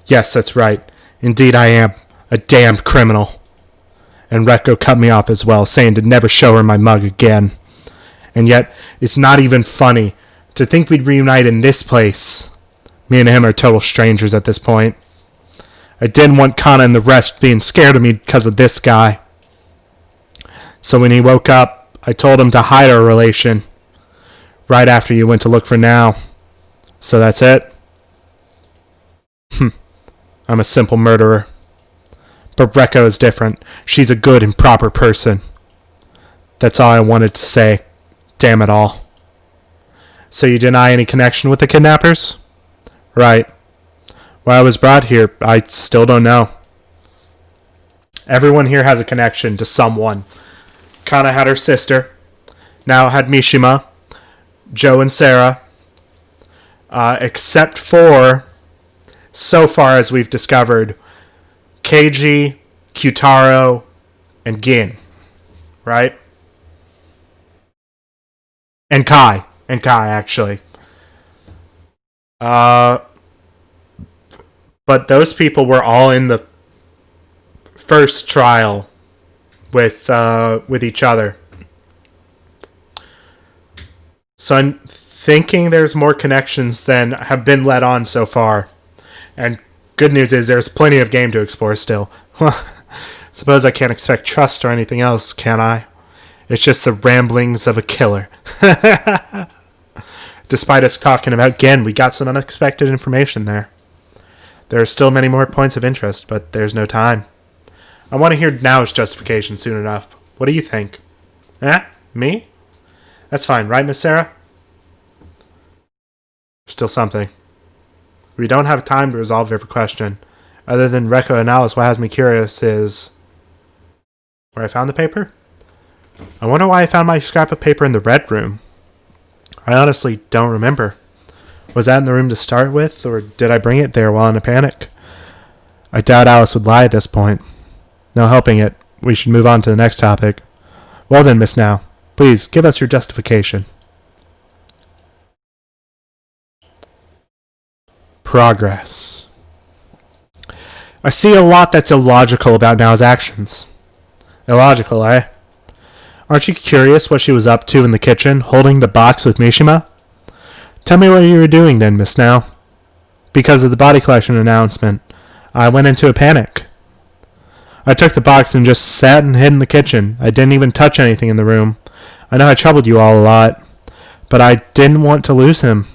[SPEAKER 1] Yes, that's right. Indeed I am. A damned criminal. And Rekko cut me off as well, saying to never show her my mug again. And yet, it's not even funny to think we'd reunite in this place. Me and him are total strangers at this point. I didn't want Kana and the rest being scared of me because of this guy. So when he woke up, I told him to hide our relation. Right after you went to look for Now. So that's it? I'm a simple murderer. But Rekko is different. She's a good and proper person. That's all I wanted to say. Damn it all. So you deny any connection with the kidnappers? Right. Why I was brought here, I still don't know. Everyone here has a connection to someone. Kana had her sister. Now had Mishima. Joe and Sarah. Except for, so far as we've discovered, Keiji, Kyutaro, and Gin. Right? And Kai, actually. But those people were all in the first trial with each other. So I'm thinking there's more connections than have been let on so far. And good news is there's plenty of game to explore still. Suppose I can't expect trust or anything else, can I? It's just the ramblings of a killer. Despite us talking about Gen, we got some unexpected information there. There are still many more points of interest, but there's no time. I want to hear Now's justification soon enough. What do you think? Me? That's fine, right, Miss Sarah? Still something. We don't have time to resolve every question. Other than Rekko and Alice, what has me curious is where I found the paper? I wonder why I found my scrap of paper in the red room. I honestly don't remember. Was that in the room to start with, or did I bring it there while in a panic? I doubt Alice would lie at this point. No helping it. We should move on to the next topic. Well then, Miss Now, please give us your justification. Progress. I see a lot that's illogical about Now's actions. Illogical, eh? Aren't you curious what she was up to in the kitchen, holding the box with Mishima? Tell me what you were doing then, Miss Now. Because of the body collection announcement, I went into a panic. I took the box and just sat and hid in the kitchen. I didn't even touch anything in the room. I know I troubled you all a lot, but I didn't want to lose him.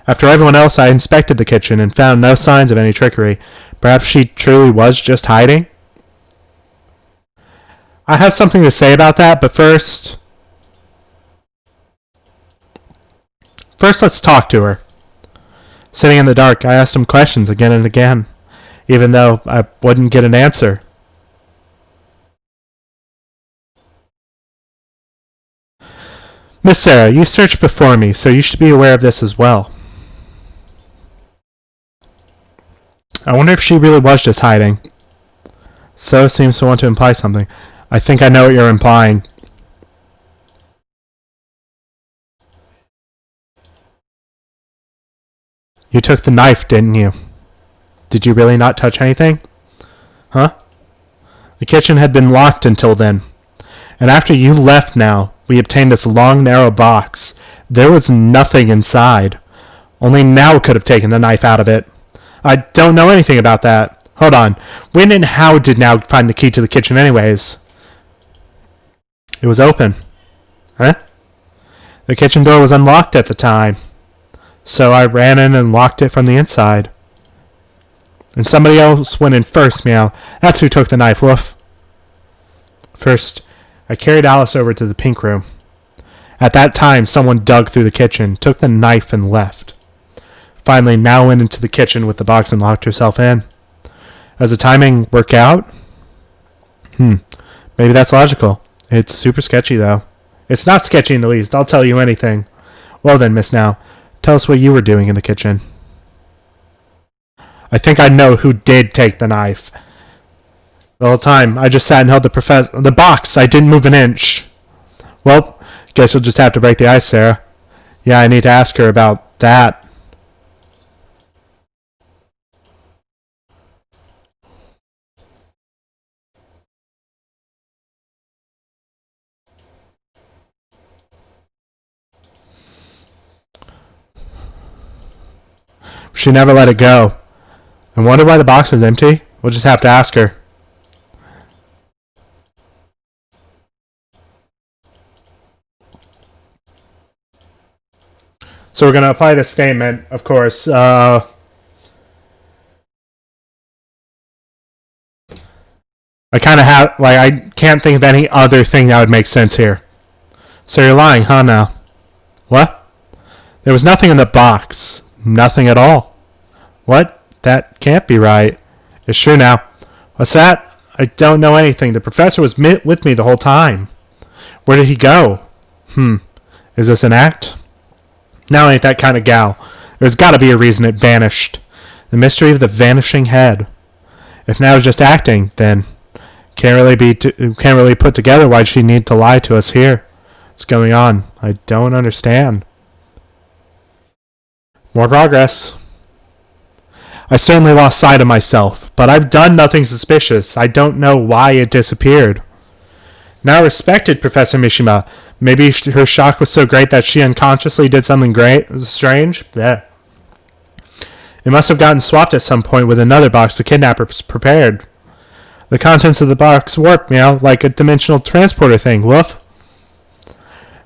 [SPEAKER 1] After everyone else, I inspected the kitchen and found no signs of any trickery. Perhaps she truly was just hiding? I have something to say about that, but first let's talk to her. Sitting in the dark, I asked him questions again and again, even though I wouldn't get an answer. Miss Sarah, you searched before me, so you should be aware of this as well. I wonder if she really was just hiding. So seems to want to imply something. I think I know what you're implying. You took the knife, didn't you? Did you really not touch anything? Huh? The kitchen had been locked until then. And after you left Now, we obtained this long, narrow box. There was nothing inside. Only Now could have taken the knife out of it. I don't know anything about that. Hold on. When and how did Now find the key to the kitchen anyways? It was open. Huh? The kitchen door was unlocked at the time. So I ran in and locked it from the inside. And somebody else went in first, Meow. That's who took the knife, woof. First, I carried Alice over to the pink room. At that time, someone dug through the kitchen, took the knife, and left. Finally, Now went into the kitchen with the box and locked herself in. Does the timing work out? Maybe that's logical. It's super sketchy, though. It's not sketchy in the least. I'll tell you anything. Well then, Miss Now, tell us what you were doing in the kitchen. I think I know who did take the knife. The whole time, I just sat and held the box. I didn't move an inch. Well, guess you'll just have to break the ice, Sarah. Yeah, I need to ask her about that. She never let it go. I wonder why the box was empty. We'll just have to ask her. So we're going to apply this statement, of course. I kind of have, I can't think of any other thing that would make sense here. So you're lying, huh, Now? What? There was nothing in the box. Nothing at all. What? That can't be right. It's true now. What's that? I don't know anything. The professor was with me the whole time. Where did he go? Is this an act? Now ain't that kind of gal. There's got to be a reason it vanished. The mystery of the vanishing head. If Now is just acting, then can't really put together why she need to lie to us here. What's going on? I don't understand. More progress. I certainly lost sight of myself, but I've done nothing suspicious. I don't know why it disappeared. Now respected Professor Mishima. Maybe her shock was so great that she unconsciously did something strange? Yeah. It must have gotten swapped at some point with another box the kidnappers prepared. The contents of the box warped, Meow, like a dimensional transporter thing, woof.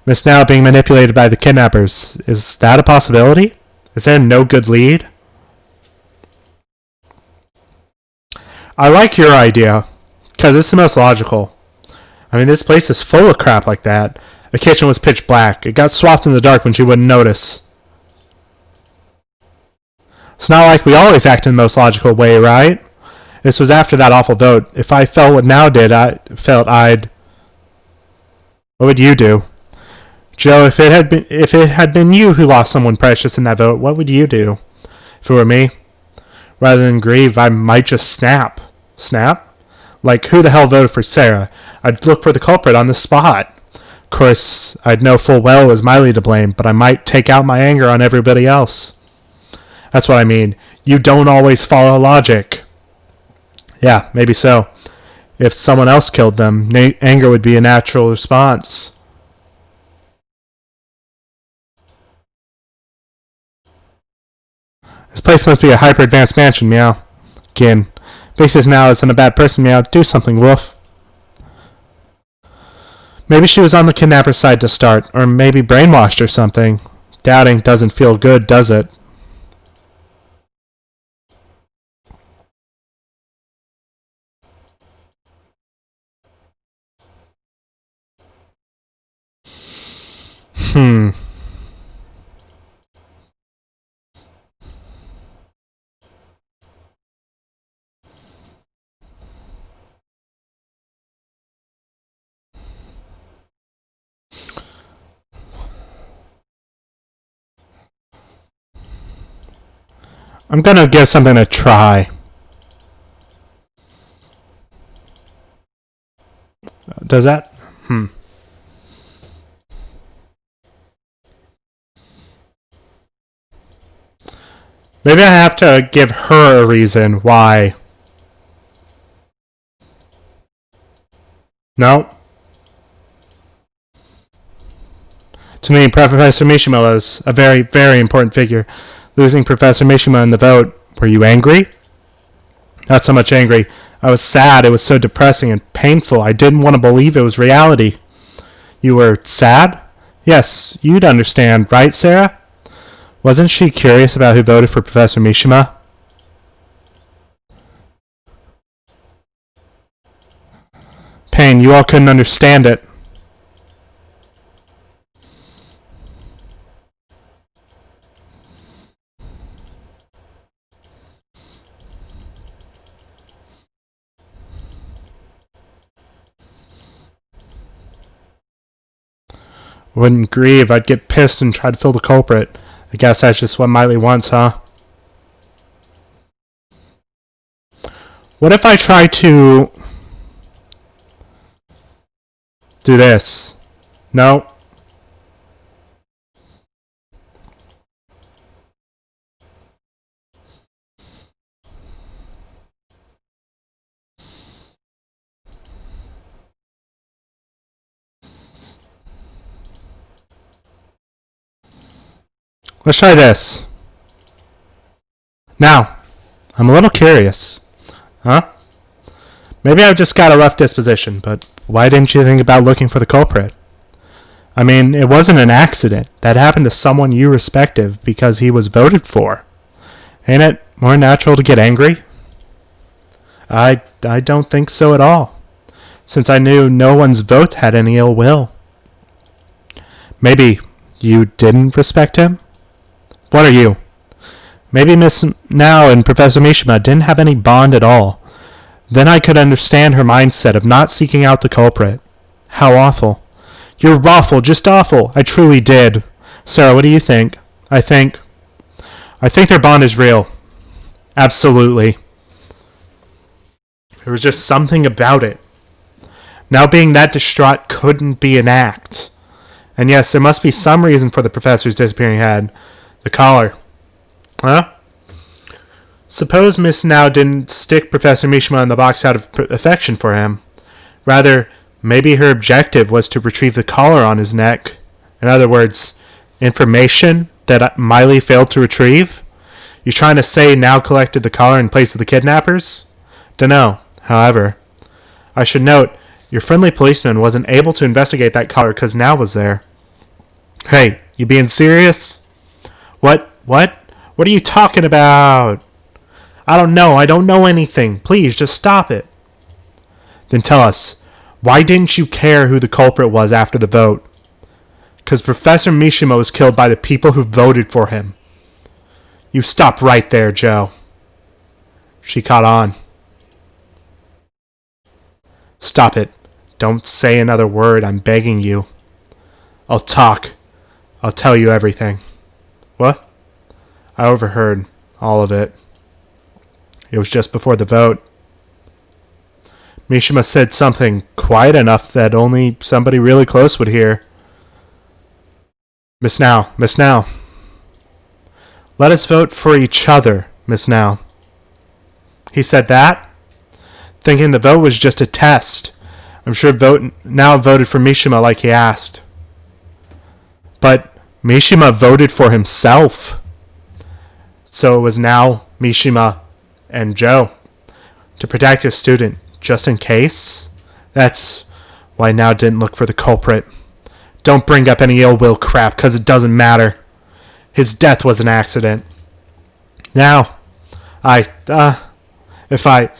[SPEAKER 1] Miss Now being manipulated by the kidnappers. Is that a possibility? Is there no good lead? I like your idea, because it's the most logical. I mean, this place is full of crap like that. The kitchen was pitch black. It got swapped in the dark when she wouldn't notice. It's not like we always act in the most logical way, right? This was after that awful vote. If I felt what now did, I'd... What would you do? Joe, if it had been you who lost someone precious in that vote, what would you do? If it were me? Rather than grieve, I might just snap. Snap? Like, who the hell voted for Sarah? I'd look for the culprit on the spot. Of course, I'd know full well it was Miley to blame, but I might take out my anger on everybody else. That's what I mean. You don't always follow logic. Yeah, maybe so. If someone else killed them, anger would be a natural response. This place must be a hyper-advanced mansion, meow. Again, Faces now isn't a bad person, meow. Do something, Wolf. Maybe she was on the kidnapper's side to start, or maybe brainwashed or something. Doubting doesn't feel good, does it? I'm gonna give something a try. Does that? Maybe I have to give her a reason why. No. To me, Professor Mishima is a very, very important figure. Losing Professor Mishima in the vote, were you angry? Not so much angry. I was sad. It was so depressing and painful. I didn't want to believe it was reality. You were sad? Yes, you'd understand, right, Sarah? Wasn't she curious about who voted for Professor Mishima? Pain, you all couldn't understand it. Wouldn't grieve. I'd get pissed and try to fill the culprit. I guess that's just what Miley wants, huh? What if I try to do this? No. Let's try this. Now, I'm a little curious. Huh? Maybe I've just got a rough disposition, but why didn't you think about looking for the culprit? I mean, it wasn't an accident. That happened to someone you respected because he was voted for. Ain't it more natural to get angry? I don't think so at all, since I knew no one's vote had any ill will. Maybe you didn't respect him? What are you? Maybe Miss Now and Professor Mishima didn't have any bond at all. Then I could understand her mindset of not seeking out the culprit. How awful. You're awful, just awful. I truly did. Sarah, what do you think? I think their bond is real. Absolutely. There was just something about it. Now being that distraught couldn't be an act. And yes, there must be some reason for the professor's disappearing head. The collar. Huh? Suppose Miss Now didn't stick Professor Mishima in the box out of affection for him. Rather, maybe her objective was to retrieve the collar on his neck. In other words, information that Miley failed to retrieve? You trying to say Now collected the collar in place of the kidnappers? Dunno. However, I should note, your friendly policeman wasn't able to investigate that collar because Now was there. Hey, you being serious? What? What are you talking about? I don't know. I don't know anything. Please, just stop it. Then tell us, why didn't you care who the culprit was after the vote? Because Professor Mishima was killed by the people who voted for him. You stop right there, Joe. She caught on. Stop it. Don't say another word, I'm begging you. I'll talk. I'll tell you everything. What? I overheard all of it. It was just before the vote. Mishima said something quiet enough that only somebody really close would hear. Miss Now. Let us vote for each other, Miss Now. He said that? Thinking the vote was just a test. I'm sure Now voted for Mishima like he asked. But Mishima voted for himself. So it was now Mishima and Joe. To protect his student, just in case? That's why Now didn't look for the culprit. Don't bring up any ill will crap, because it doesn't matter. His death was an accident. Now, if I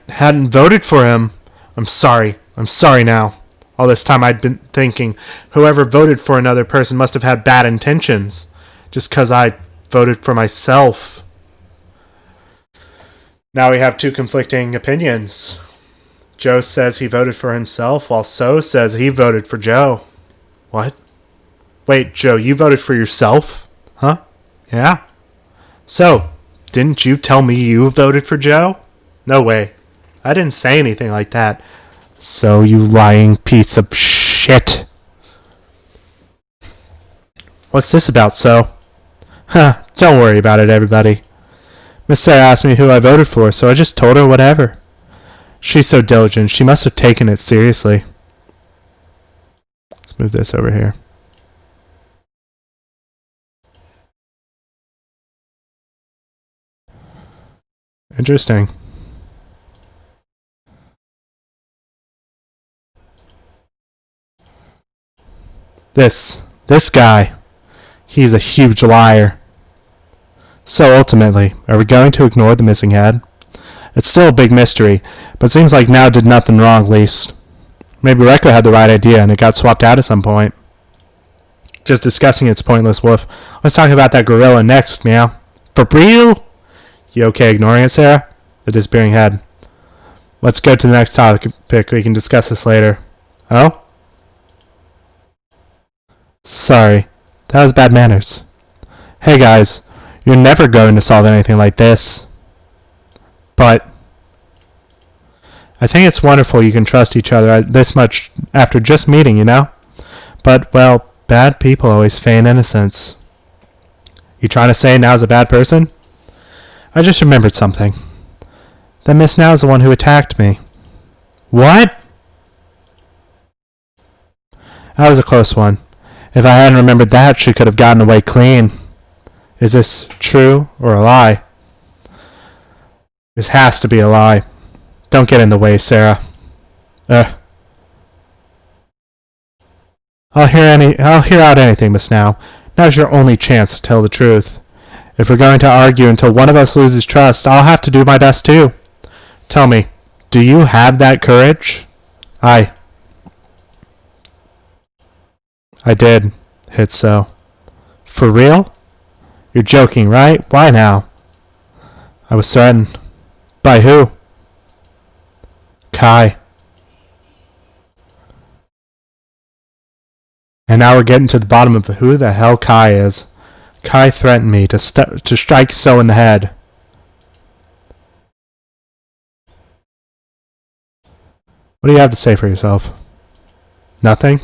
[SPEAKER 1] hadn't voted for him, I'm sorry now. All this time I'd been thinking, whoever voted for another person must have had bad intentions, just because I voted for myself. Now we have two conflicting opinions. Joe says he voted for himself, while So says he voted for Joe. What? Wait, Joe, you voted for yourself? Huh? Yeah. So, didn't you tell me you voted for Joe? No way. I didn't say anything like that. So, you lying piece of shit. What's this about, So? Huh, don't worry about it, everybody. Miss Sarah asked me who I voted for, so I just told her whatever. She's so diligent, she must have taken it seriously. Let's move this over here. Interesting. This guy, he's a huge liar. So ultimately, are we going to ignore the missing head? It's still a big mystery, but seems like Now did nothing wrong, at least. Maybe Rekko had the right idea and it got swapped out at some point. Just discussing it's pointless, Wolf. Let's talk about that gorilla next, Meow. For real? You okay ignoring it, Sarah? The disappearing head. Let's go to the next topic. We can discuss this later. Oh? Sorry. That was bad manners. Hey guys, you're never going to solve anything like this. But I think it's wonderful you can trust each other this much after just meeting, you know? But, well, bad people always feign innocence. You trying to say Now's a bad person? I just remembered something. That Miss Now's the one who attacked me. What? That was a close one. If I hadn't remembered that, she could have gotten away clean. Is this true or a lie? This has to be a lie. Don't get in the way, Sarah. I'll hear out anything, Miss Now. Now's your only chance to tell the truth. If we're going to argue until one of us loses trust, I'll have to do my best too. Tell me, do you have that courage? I did, hit So. For real? You're joking, right? Why now? I was threatened. By who? Kai. And now we're getting to the bottom of who the hell Kai is. Kai threatened me to strike So in the head. What do you have to say for yourself? Nothing?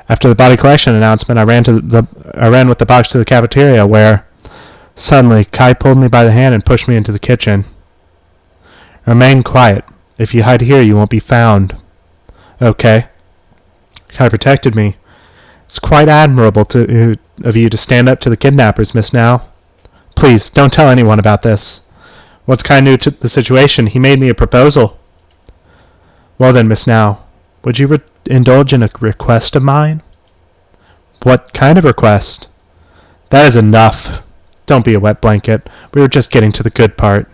[SPEAKER 1] After the body collection announcement, I ran with the box to the cafeteria where suddenly Kai pulled me by the hand and pushed me into the kitchen. Remain quiet. If you hide here, you won't be found. Okay. Kai protected me. It's quite admirable of you to stand up to the kidnappers, Miss Now. Please, don't tell anyone about this. Once Kai knew the situation, he made me a proposal. Well then, Miss Now, would you indulge in a request of mine? What kind of request? That is enough. Don't be a wet blanket. We were just getting to the good part.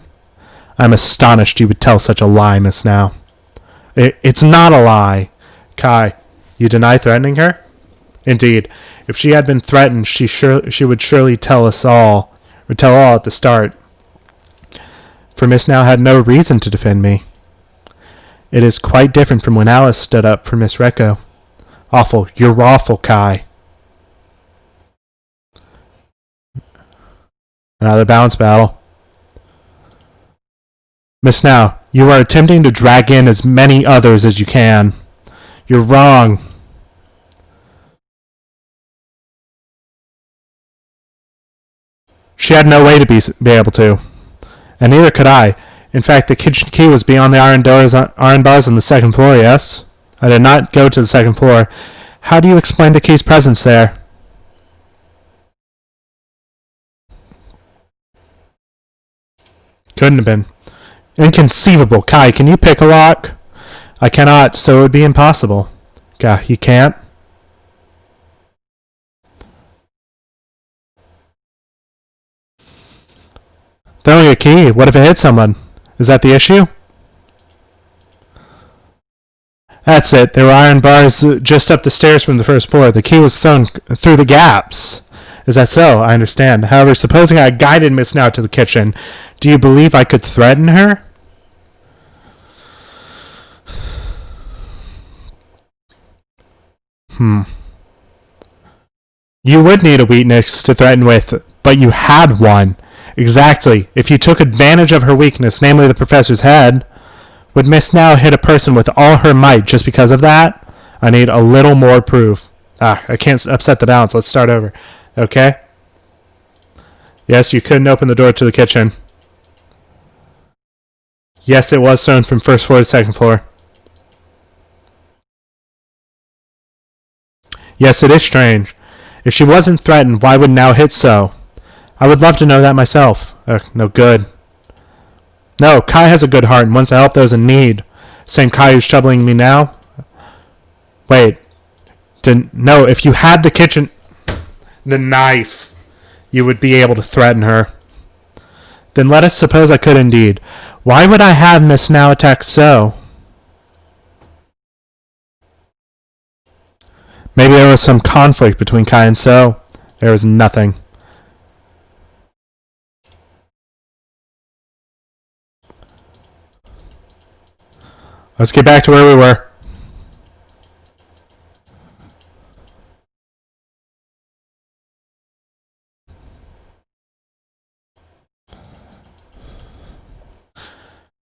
[SPEAKER 1] I'm astonished you would tell such a lie, Miss Now. It's not a lie. Kai, you deny threatening her? Indeed, if she had been threatened, she would surely tell us all, or tell all at the start. For Miss Now had no reason to defend me. It is quite different from when Alice stood up for Miss Recco. Awful. You're awful, Kai. Another balance battle. Miss Now, you are attempting to drag in as many others as you can. You're wrong. She had no way to be able to. And neither could I. In fact, the kitchen key was beyond the iron bars on the second floor, yes? I did not go to the second floor. How do you explain the key's presence there? Couldn't have been. Inconceivable. Kai, can you pick a lock? I cannot, so it would be impossible. Gah, you can't? Throwing a key. What if it hits someone? Is that the issue? That's it. There were iron bars just up the stairs from the first floor. The key was thrown through the gaps. Is that so? I understand. However, supposing I guided Miss Now to the kitchen, do you believe I could threaten her? You would need a weakness to threaten with, but you had one. Exactly. If you took advantage of her weakness, namely the professor's head, would Miss Now hit a person with all her might just because of that? I need a little more proof. I can't upset the balance. Let's start over. Okay? Yes, you couldn't open the door to the kitchen. Yes, it was thrown from first floor to second floor. Yes, it is strange. If she wasn't threatened, why would Now hit so? I would love to know that myself. No good. No, Kai has a good heart and wants to help those in need. Same Kai who's troubling me now? Wait. No, if you had the knife, you would be able to threaten her. Then let us suppose I could indeed. Why would I have Miss Now attack so? Maybe there was some conflict between Kai and So. There was nothing. Let's get back to where we were.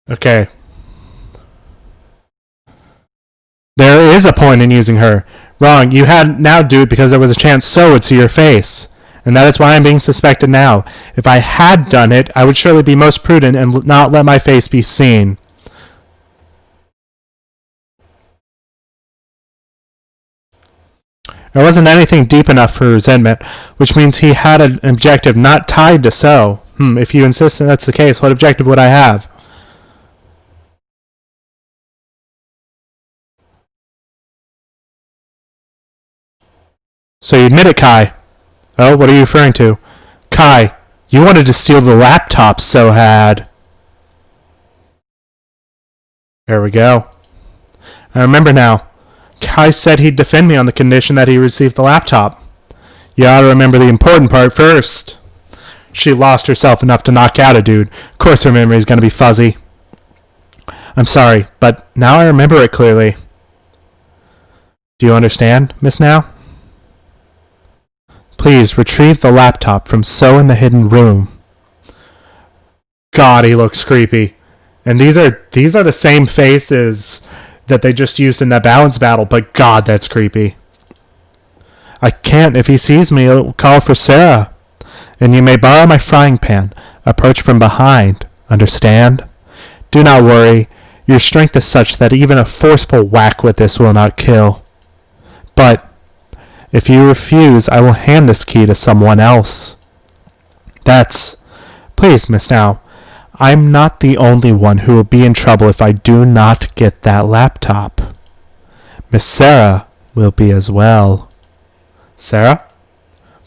[SPEAKER 1] Okay. There is a point in using her. Wrong. You had now do it because there was a chance So would see your face. And that is why I'm being suspected now. If I had done it, I would surely be most prudent and not let my face be seen. There wasn't anything deep enough for resentment, which means he had an objective not tied to So. If you insist that that's the case, what objective would I have? So you admit it, Kai. Oh, what are you referring to? Kai, you wanted to steal the laptop So had. There we go. I remember now. Kai said he'd defend me on the condition that he received the laptop. You ought to remember the important part first. She lost herself enough to knock out a dude. Of course her memory's gonna be fuzzy. I'm sorry, but now I remember it clearly. Do you understand, Miss Now? Please retrieve the laptop from So in the hidden room. God, he looks creepy. And these are the same faces that they just used in that balance battle, but God, that's creepy. I can't. If he sees me, he'll call for Sarah. And you may borrow my frying pan. Approach from behind. Understand? Do not worry. Your strength is such that even a forceful whack with this will not kill. But if you refuse, I will hand this key to someone else. Please, Miss Now. I'm not the only one who will be in trouble if I do not get that laptop. Miss Sarah will be as well. Sarah?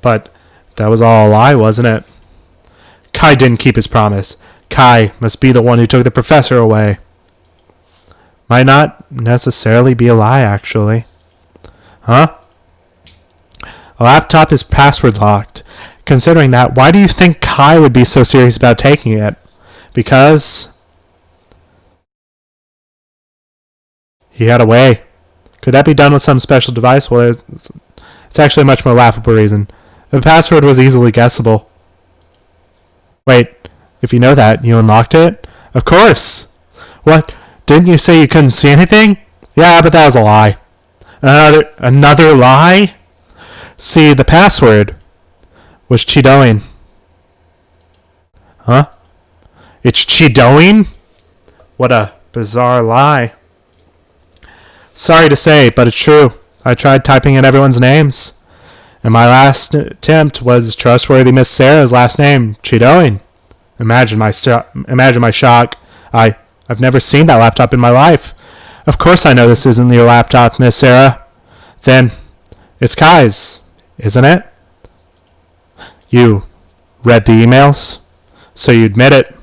[SPEAKER 1] But that was all a lie, wasn't it? Kai didn't keep his promise. Kai must be the one who took the professor away. Might not necessarily be a lie, actually. Huh? A laptop is password locked. Considering that, why do you think Kai would be so serious about taking it? Because He had a way. Could that be done with some special device? Well, it's actually a much more laughable reason. The password was easily guessable. Wait, if you know that, you unlocked it? Of course! What? Didn't you say you couldn't see anything? Yeah, but that was a lie. Another lie? See, the password was Chidoing. Huh? It's Chidoing? What a bizarre lie. Sorry to say, but it's true. I tried typing in everyone's names, and my last attempt was trustworthy Miss Sarah's last name, Chidoing. Imagine my shock. I've never seen that laptop in my life. Of course I know this isn't your laptop, Miss Sarah. Then, it's Kai's, isn't it? You read the emails? So you admit it.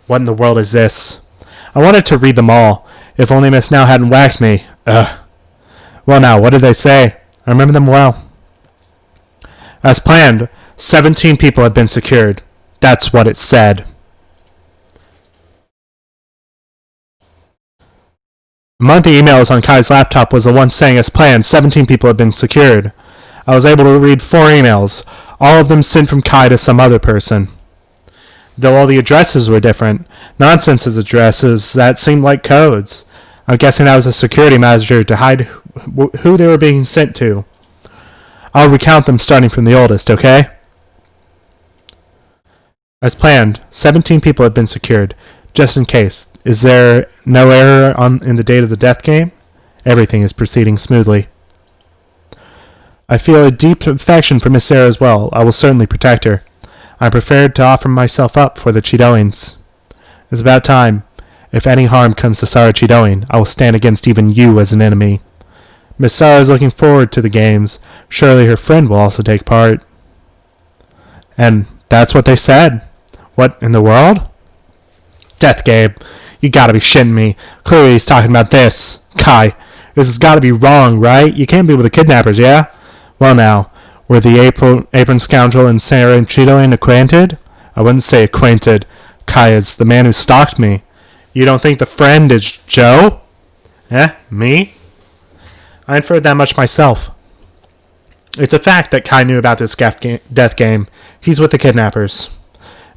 [SPEAKER 1] What in the world is this? I wanted to read them all. If only Miss Now hadn't whacked me. Ugh. Well now, what did they say? I remember them well. As planned, 17 people have been secured. That's what it said. Among the emails on Kai's laptop was the one saying, as planned, 17 people have been secured. I was able to read 4 emails, all of them sent from Kai to some other person. Though all the addresses were different, nonsense addresses that seemed like codes. I'm guessing that was a security manager to hide who they were being sent to. I'll recount them starting from the oldest, okay? As planned, 17 people have been secured, just in case. Is there no error in the date of the death game? Everything is proceeding smoothly. I feel a deep affection for Miss Sarah as well. I will certainly protect her. I'm prepared to offer myself up for the Chidoings. It's about time. If any harm comes to Sarah Chidoing, I will stand against even you as an enemy. Miss Sarah is looking forward to the games. Surely her friend will also take part. And that's what they said. What in the world? Death game. You gotta be shitting me. Clearly he's talking about this. Kai, this has gotta be wrong, right? You can't be with the kidnappers, yeah? Well now, were the apron scoundrel and Sarah Chidoing acquainted? I wouldn't say acquainted. Kai is the man who stalked me. You don't think the friend is Joe? Me? I inferred that much myself. It's a fact that Kai knew about this death game. He's with the kidnappers.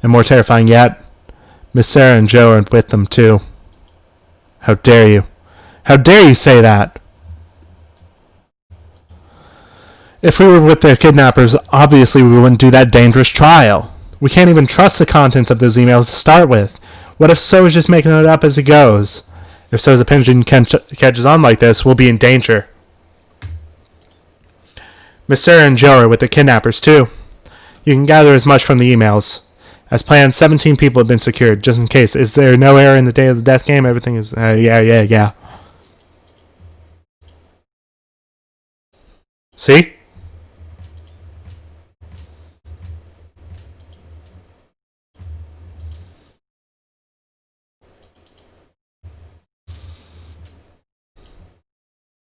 [SPEAKER 1] And more terrifying yet, Miss Sarah and Joe are with them too. How dare you? How dare you say that? If we were with the kidnappers, obviously we wouldn't do that dangerous trial. We can't even trust the contents of those emails to start with. What if So is just making it up as he goes? If So's opinion catches on like this, we'll be in danger. Miss Sarah and Joe are with the kidnappers too. You can gather as much from the emails. As planned, 17 people have been secured, just in case. Is there no error in the day of the death game? Everything is... yeah. See?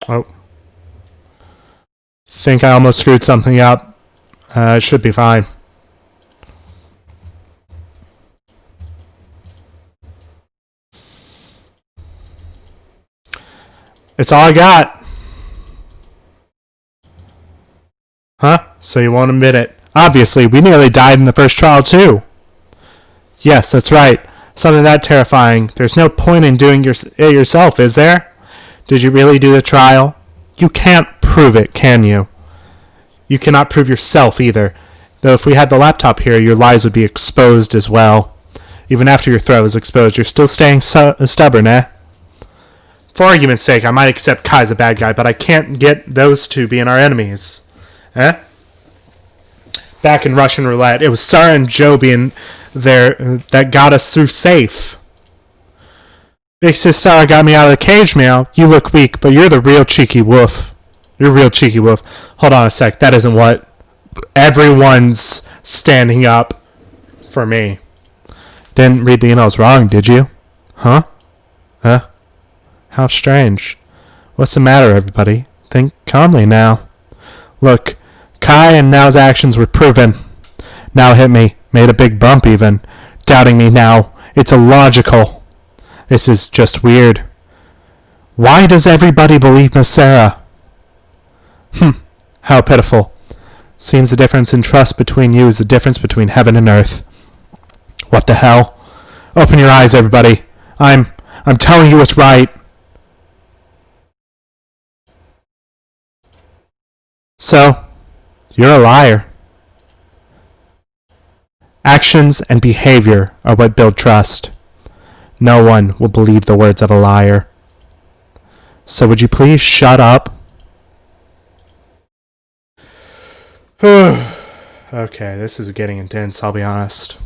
[SPEAKER 1] Oh. Think I almost screwed something up. It should be fine. It's all I got. Huh? So you won't admit it. Obviously, we nearly died in the first trial too. Yes, that's right. Something that terrifying. There's no point in doing it yourself, is there? Did you really do the trial? You can't prove it, can you? You cannot prove yourself either. Though if we had the laptop here, your lies would be exposed as well. Even after your throat is exposed, you're still staying stubborn, eh? For argument's sake, I might accept Kai's a bad guy, but I can't get those two being our enemies. Eh? Back in Russian roulette, it was Sarah and Joe being there that got us through safe. Big Sis Sarah got me out of the cage, Meow. You look weak, but you're the real cheeky wolf. You're a real cheeky wolf. Hold on a sec. That isn't what... Everyone's standing up for me. Didn't read the emails wrong, did you? Huh? How strange. What's the matter, everybody? Think calmly now. Look, Kai and Now's actions were proven. Now hit me. Made a big bump even. Doubting me now. It's illogical. This is just weird. Why does everybody believe Miss Sarah? How pitiful. Seems the difference in trust between you is the difference between heaven and earth. What the hell? Open your eyes, everybody. I'm telling you what's right. So, you're a liar. Actions and behavior are what build trust. No one will believe the words of a liar. So would you please shut up? Okay, this is getting intense, I'll be honest.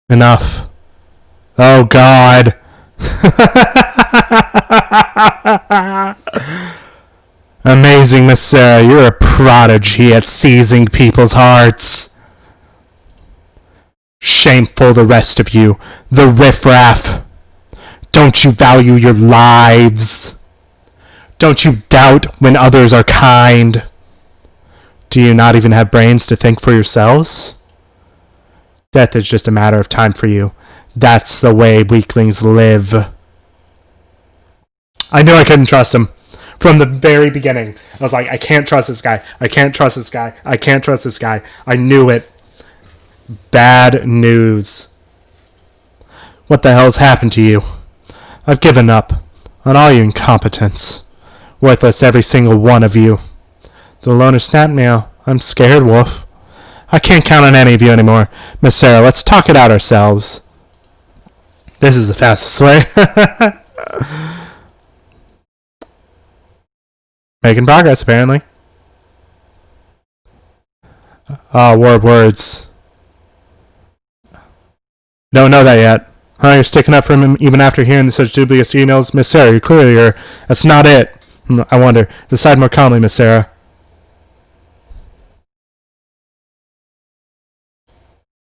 [SPEAKER 1] Enough. Oh, God. Amazing, Miss Sarah. You're a prodigy at seizing people's hearts. Shameful, the rest of you. The riffraff. Don't you value your lives? Don't you doubt when others are kind? Do you not even have brains to think for yourselves? Death is just a matter of time for you. That's the way weaklings live. I knew I couldn't trust him. From the very beginning, I was like, I can't trust this guy. I can't trust this guy. I can't trust this guy. I knew it. Bad news. What the hell's happened to you? I've given up on all your incompetence. Worthless, every single one of you. The loner snapped now. I'm scared, Wolf. I can't count on any of you anymore. Miss Sarah, let's talk it out ourselves. This is the fastest way. Making progress, apparently. War of words. Don't know that yet. Huh, you're sticking up for him even after hearing such dubious emails? Miss Sarah, you're clearly here. That's not it. I wonder. Decide more calmly, Miss Sarah.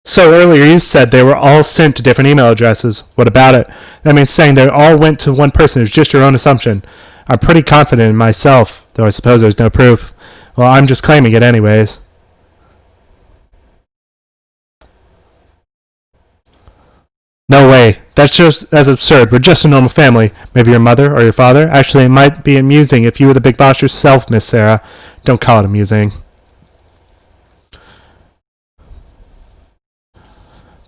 [SPEAKER 1] So earlier you said they were all sent to different email addresses. What about it? That means saying they all went to one person is just your own assumption. I'm pretty confident in myself, though I suppose there's no proof. Well, I'm just claiming it anyways. No way. That's just as absurd. We're just a normal family. Maybe your mother or your father? Actually, it might be amusing if you were the big boss yourself, Miss Sarah. Don't call it amusing.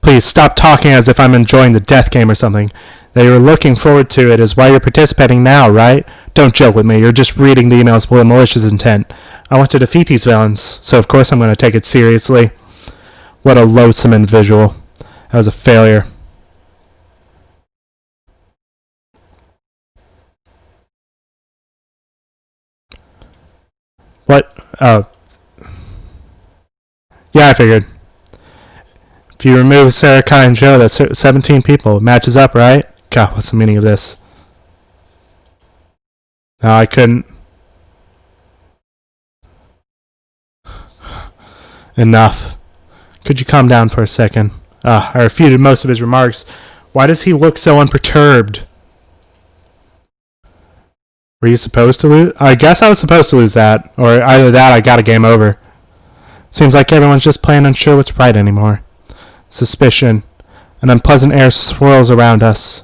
[SPEAKER 1] Please stop talking as if I'm enjoying the death game or something. That you're looking forward to it is why you're participating now, right? Don't joke with me. You're just reading the emails with a malicious intent. I want to defeat these villains, so of course I'm going to take it seriously. What a loathsome individual. That was a failure. What? Oh. Yeah, I figured. If you remove Sarah, Kai, and Joe, that's 17 people. Matches up, right? God, what's the meaning of this? No, I couldn't. Enough. Could you calm down for a second? I refuted most of his remarks. Why does he look so unperturbed? Were you supposed to lose? I guess I was supposed to lose that. Or either that, I got a game over. Seems like everyone's just plain unsure what's right anymore. Suspicion. An unpleasant air swirls around us.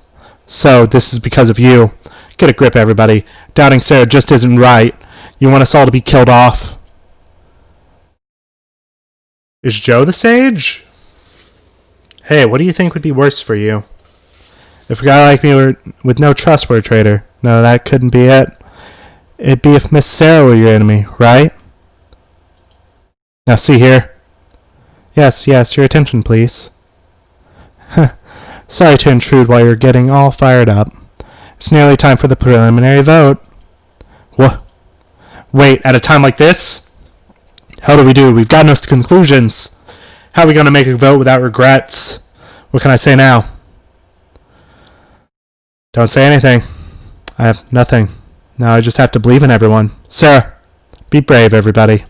[SPEAKER 1] So, this is because of you. Get a grip, everybody. Doubting Sarah just isn't right. You want us all to be killed off. Is Joe the sage? Hey, what do you think would be worse for you? If a guy like me were with no trust were a traitor. No, that couldn't be it. It'd be if Miss Sarah were your enemy, right? Now see here. Yes, your attention, please. Sorry to intrude while you're getting all fired up. It's nearly time for the preliminary vote. What? Wait, at a time like this? How do we do? We've got no conclusions. How are we going to make a vote without regrets? What can I say now? Don't say anything. I have nothing. Now I just have to believe in everyone. Sarah, be brave, everybody.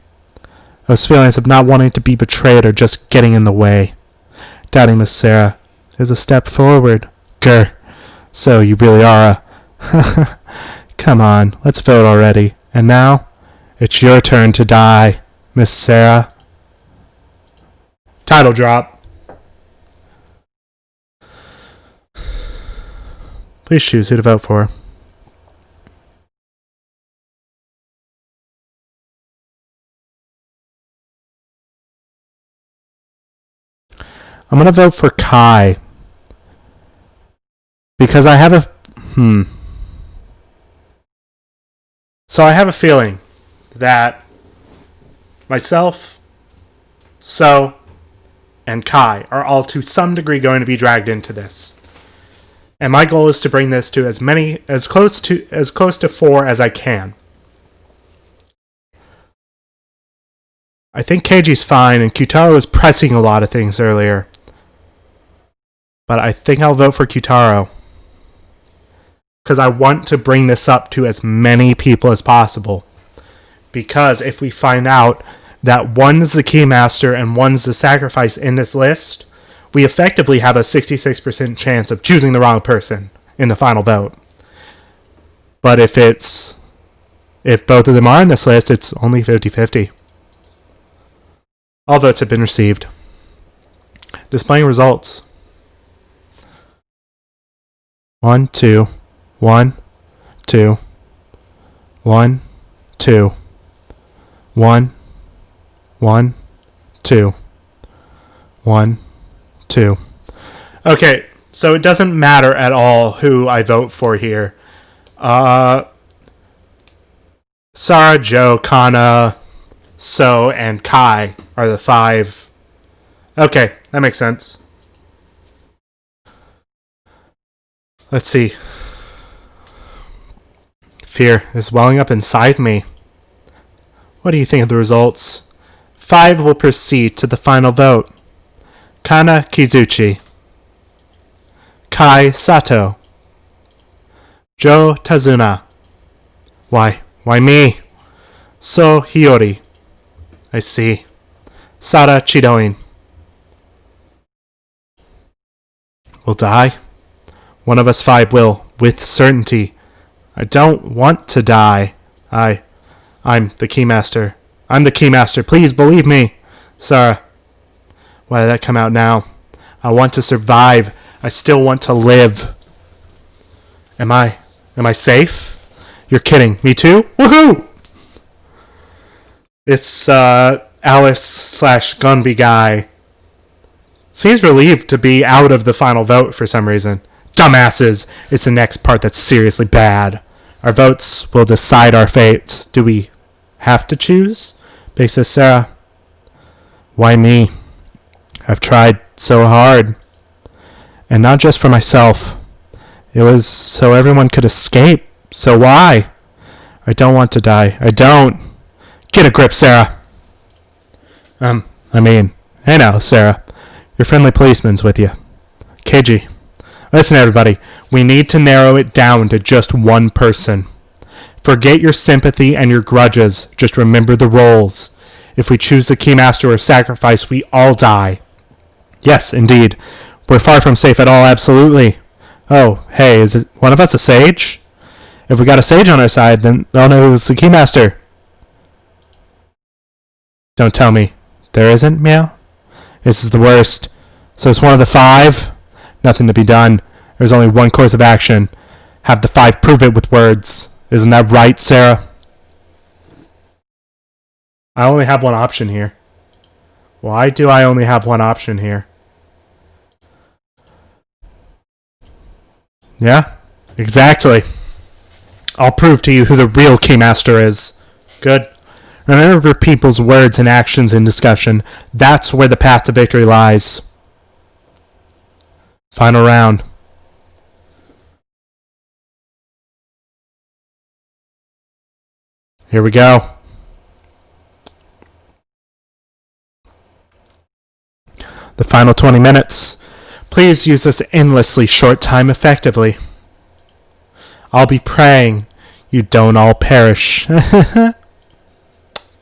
[SPEAKER 1] Those feelings of not wanting to be betrayed are just getting in the way. Doubting Miss Sarah is a step forward. Grr. So you really are a... Come on, let's vote already. And now, it's your turn to die, Miss Sarah. Title drop. Please choose who to vote for. I'm gonna vote for Kai. Because I have a... So I have a feeling that myself, So, and Kai are all to some degree going to be dragged into this. And my goal is to bring this to as close to 4 as I can. I think Keiji's fine, and Kyutaro was pressing a lot of things earlier. But I think I'll vote for Kyutaro. Because I want to bring this up to as many people as possible. Because if we find out that one's the Keymaster and one's the sacrifice in this list, we effectively have a 66% chance of choosing the wrong person in the final vote. But if both of them are in this list, it's only 50-50. All votes have been received. Displaying results. 1, 2, 1, 2, 1, 2, 1, 1, 2, 1, 2. Okay, so it doesn't matter at all who I vote for here. Sarah, Joe, Kana, So, and Kai are the 5. Okay, that makes sense. Let's see. Fear is welling up inside me. What do you think of the results? 5 will proceed to the final vote. Kana Kizuchi, Kai Sato, Joe Tazuna. Why me? So Hiyori. I see. Sara Chidoin. Will die? One of us 5 will, with certainty. I don't want to die. I'm the Keymaster. I'm the Keymaster. Please believe me. Sarah. Why did that come out now? I want to survive. I still want to live. Am I safe? You're kidding. Me too? Woohoo! It's Alice/Gunby guy. Seems relieved to be out of the final vote for some reason. Dumbasses! It's the next part that's seriously bad. Our votes will decide our fates. Do we have to choose? Basis Sarah. Why me? I've tried so hard. And not just for myself. It was so everyone could escape. So why? I don't want to die. I don't. Get a grip, Sarah. I know, Sarah. Your friendly policeman's with you. Keiji. Listen, everybody. We need to narrow it down to just one person. Forget your sympathy and your grudges. Just remember the roles. If we choose the Keymaster or sacrifice, we all die. Yes, indeed. We're far from safe at all, absolutely. Oh, hey, is it one of us a sage? If we got a sage on our side, then they'll know who's the Keymaster. Don't tell me. There isn't, Meow? This is the worst. So it's one of the 5? Nothing to be done. There's only one course of action. Have the 5 prove it with words. Isn't that right, Sarah? I only have one option here. Why do I only have one option here? Yeah, exactly. I'll prove to you who the real Keymaster is. Good. Remember people's words and actions in discussion. That's where the path to victory lies. Final round. Here we go. The final 20 minutes. Please use this endlessly short time effectively. I'll be praying you don't all perish.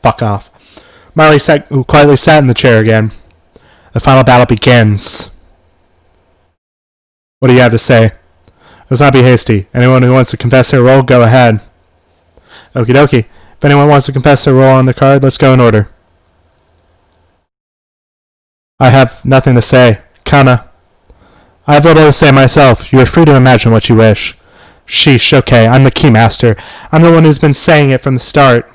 [SPEAKER 1] Fuck off. Marley quietly sat in the chair again. The final battle begins. What do you have to say? Let's not be hasty. Anyone who wants to confess their role, go ahead. Okie dokie. If anyone wants to confess their role on the card, let's go in order. I have nothing to say. Kana. I have little to say myself. You are free to imagine what you wish. Sheesh, okay, I'm the keymaster. I'm the one who's been saying it from the start.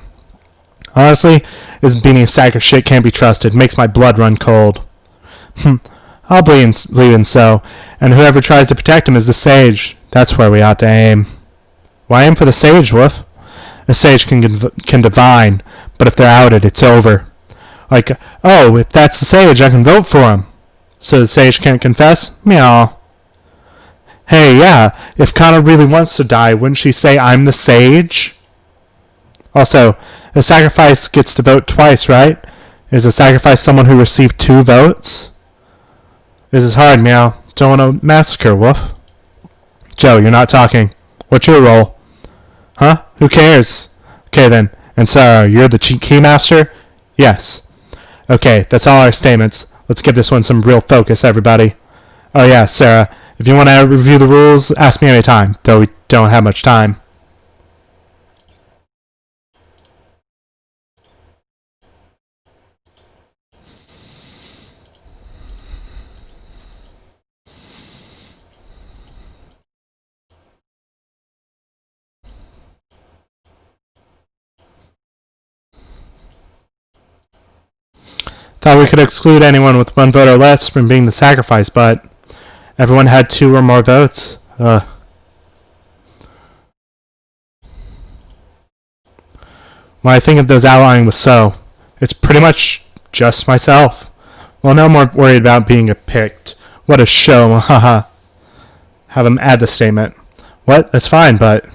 [SPEAKER 1] Honestly, this beating sack of shit can't be trusted. Makes my blood run cold. I'll believe in so. And whoever tries to protect him is the sage. That's where we ought to aim. Why aim for the sage, Wolf? A sage can divine, but if they're outed, it's over. Like, oh, if that's the sage, I can vote for him. So the sage can't confess? Meow. Hey, yeah, if Kana really wants to die, wouldn't she say I'm the sage? Also, a sacrifice gets to vote twice, right? Is a sacrifice someone who received 2 votes? This is hard, Meow. Don't want to massacre, Wolf. Joe, you're not talking. What's your role? Huh? Who cares? Okay then. And Sarah, you're the keymaster? Yes. Okay, that's all our statements. Let's give this one some real focus, everybody. Oh yeah, Sarah, if you want to review the rules, ask me anytime, though we don't have much time. Thought we could exclude anyone with 1 vote or less from being the sacrifice, but everyone had 2 or more votes. When I think of those outlying with so, it's pretty much just myself. Well, no more worried about being picked. What a show, haha. Have them add the statement. What? That's fine, but...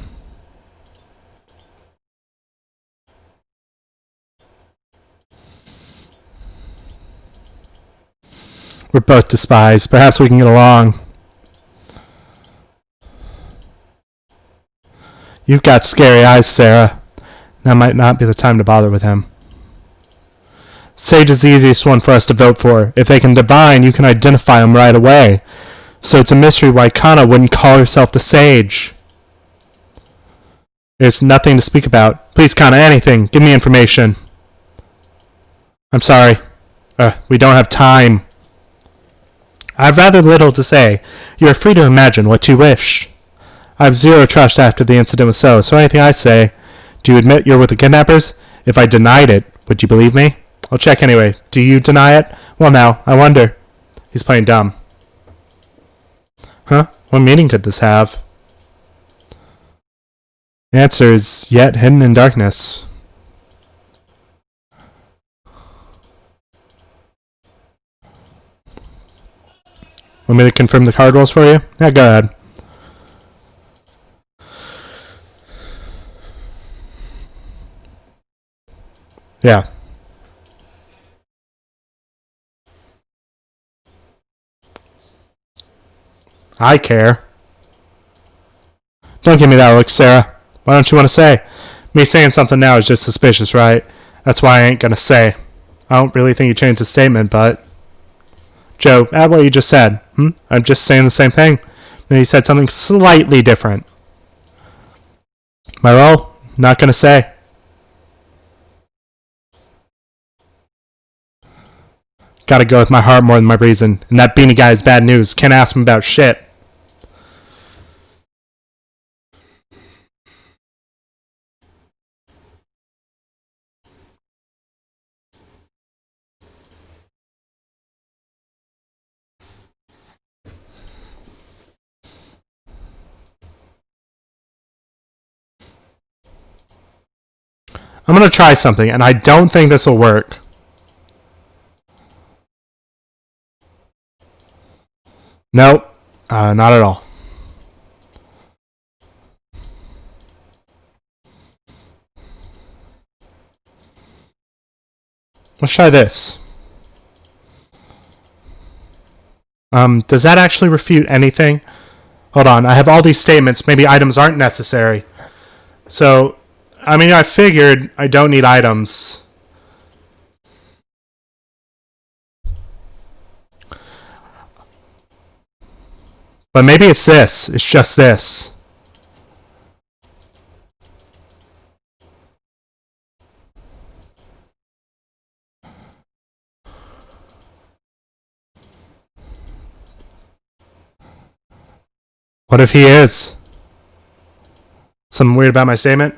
[SPEAKER 1] We're both despised. Perhaps we can get along. You've got scary eyes, Sarah. That might not be the time to bother with him. Sage is the easiest one for us to vote for. If they can divine, you can identify them right away. So it's a mystery why Kana wouldn't call herself the Sage. There's nothing to speak about. Please, Kana, anything. Give me information. I'm sorry. We don't have time. I have rather little to say. You are free to imagine what you wish. I have 0 trust after the incident with so anything I say... Do you admit you're with the kidnappers? If I denied it, would you believe me? I'll check anyway. Do you deny it? Well now, I wonder. He's playing dumb. Huh? What meaning could this have? The answer is yet hidden in darkness. Want me to confirm the card rolls for you? Yeah, go ahead. Yeah. I care. Don't give me that look, Sarah. Why don't you want to say? Me saying something now is just suspicious, right? That's why I ain't gonna say. I don't really think you changed the statement, but... Joe, add what you just said. I'm just saying the same thing. Then you said something slightly different. My role? Not gonna say. Gotta go with my heart more than my reason. And that beanie guy is bad news. Can't ask him about shit. I'm gonna try something, and I don't think this will work. Nope. Not at all. Let's try this. Does that actually refute anything? Hold on, I have all these statements. Maybe items aren't necessary. So, I mean, I figured I don't need items. But maybe it's this. It's just this. What if he is? Something weird about my statement?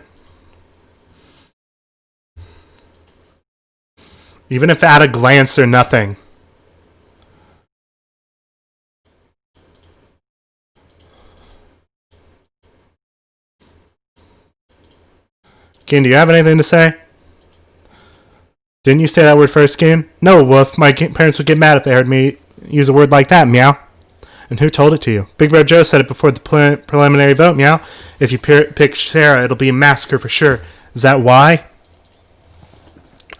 [SPEAKER 1] Even if at a glance they're nothing. Keen, do you have anything to say? Didn't you say that word first, Keen? No, Wolf. My parents would get mad if they heard me use a word like that, meow. And who told it to you? Big Bro Joe said it before the preliminary vote, meow. If you pick Sarah, it'll be a massacre for sure. Is that why?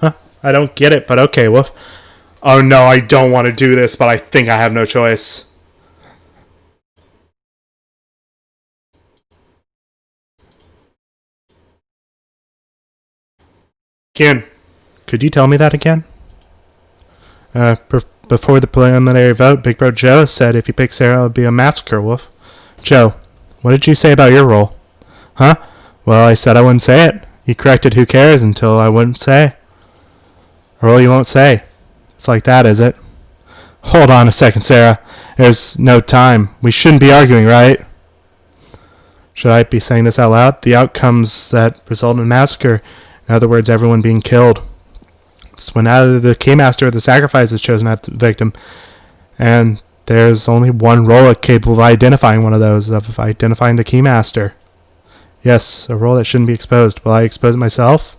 [SPEAKER 1] Huh? I don't get it, but okay, Wolf. Oh no, I don't want to do this, but I think I have no choice. Ken, could you tell me that again? Before the preliminary vote, Big Bro Joe said if you pick Sarah, it would be a massacre, Wolf. Joe, what did you say about your role? Huh? Well, I said I wouldn't say it. You corrected who cares until I wouldn't say. Or well, you won't say. It's like that, is it? Hold on a second, Sarah. There's no time. We shouldn't be arguing, right? Should I be saying this out loud? The outcomes that result in a massacre. In other words, everyone being killed. It's when either the Keymaster or the sacrifice is chosen as the victim. And there's only one role capable of identifying one of those, of identifying the Keymaster. Yes, a role that shouldn't be exposed. Will I expose myself?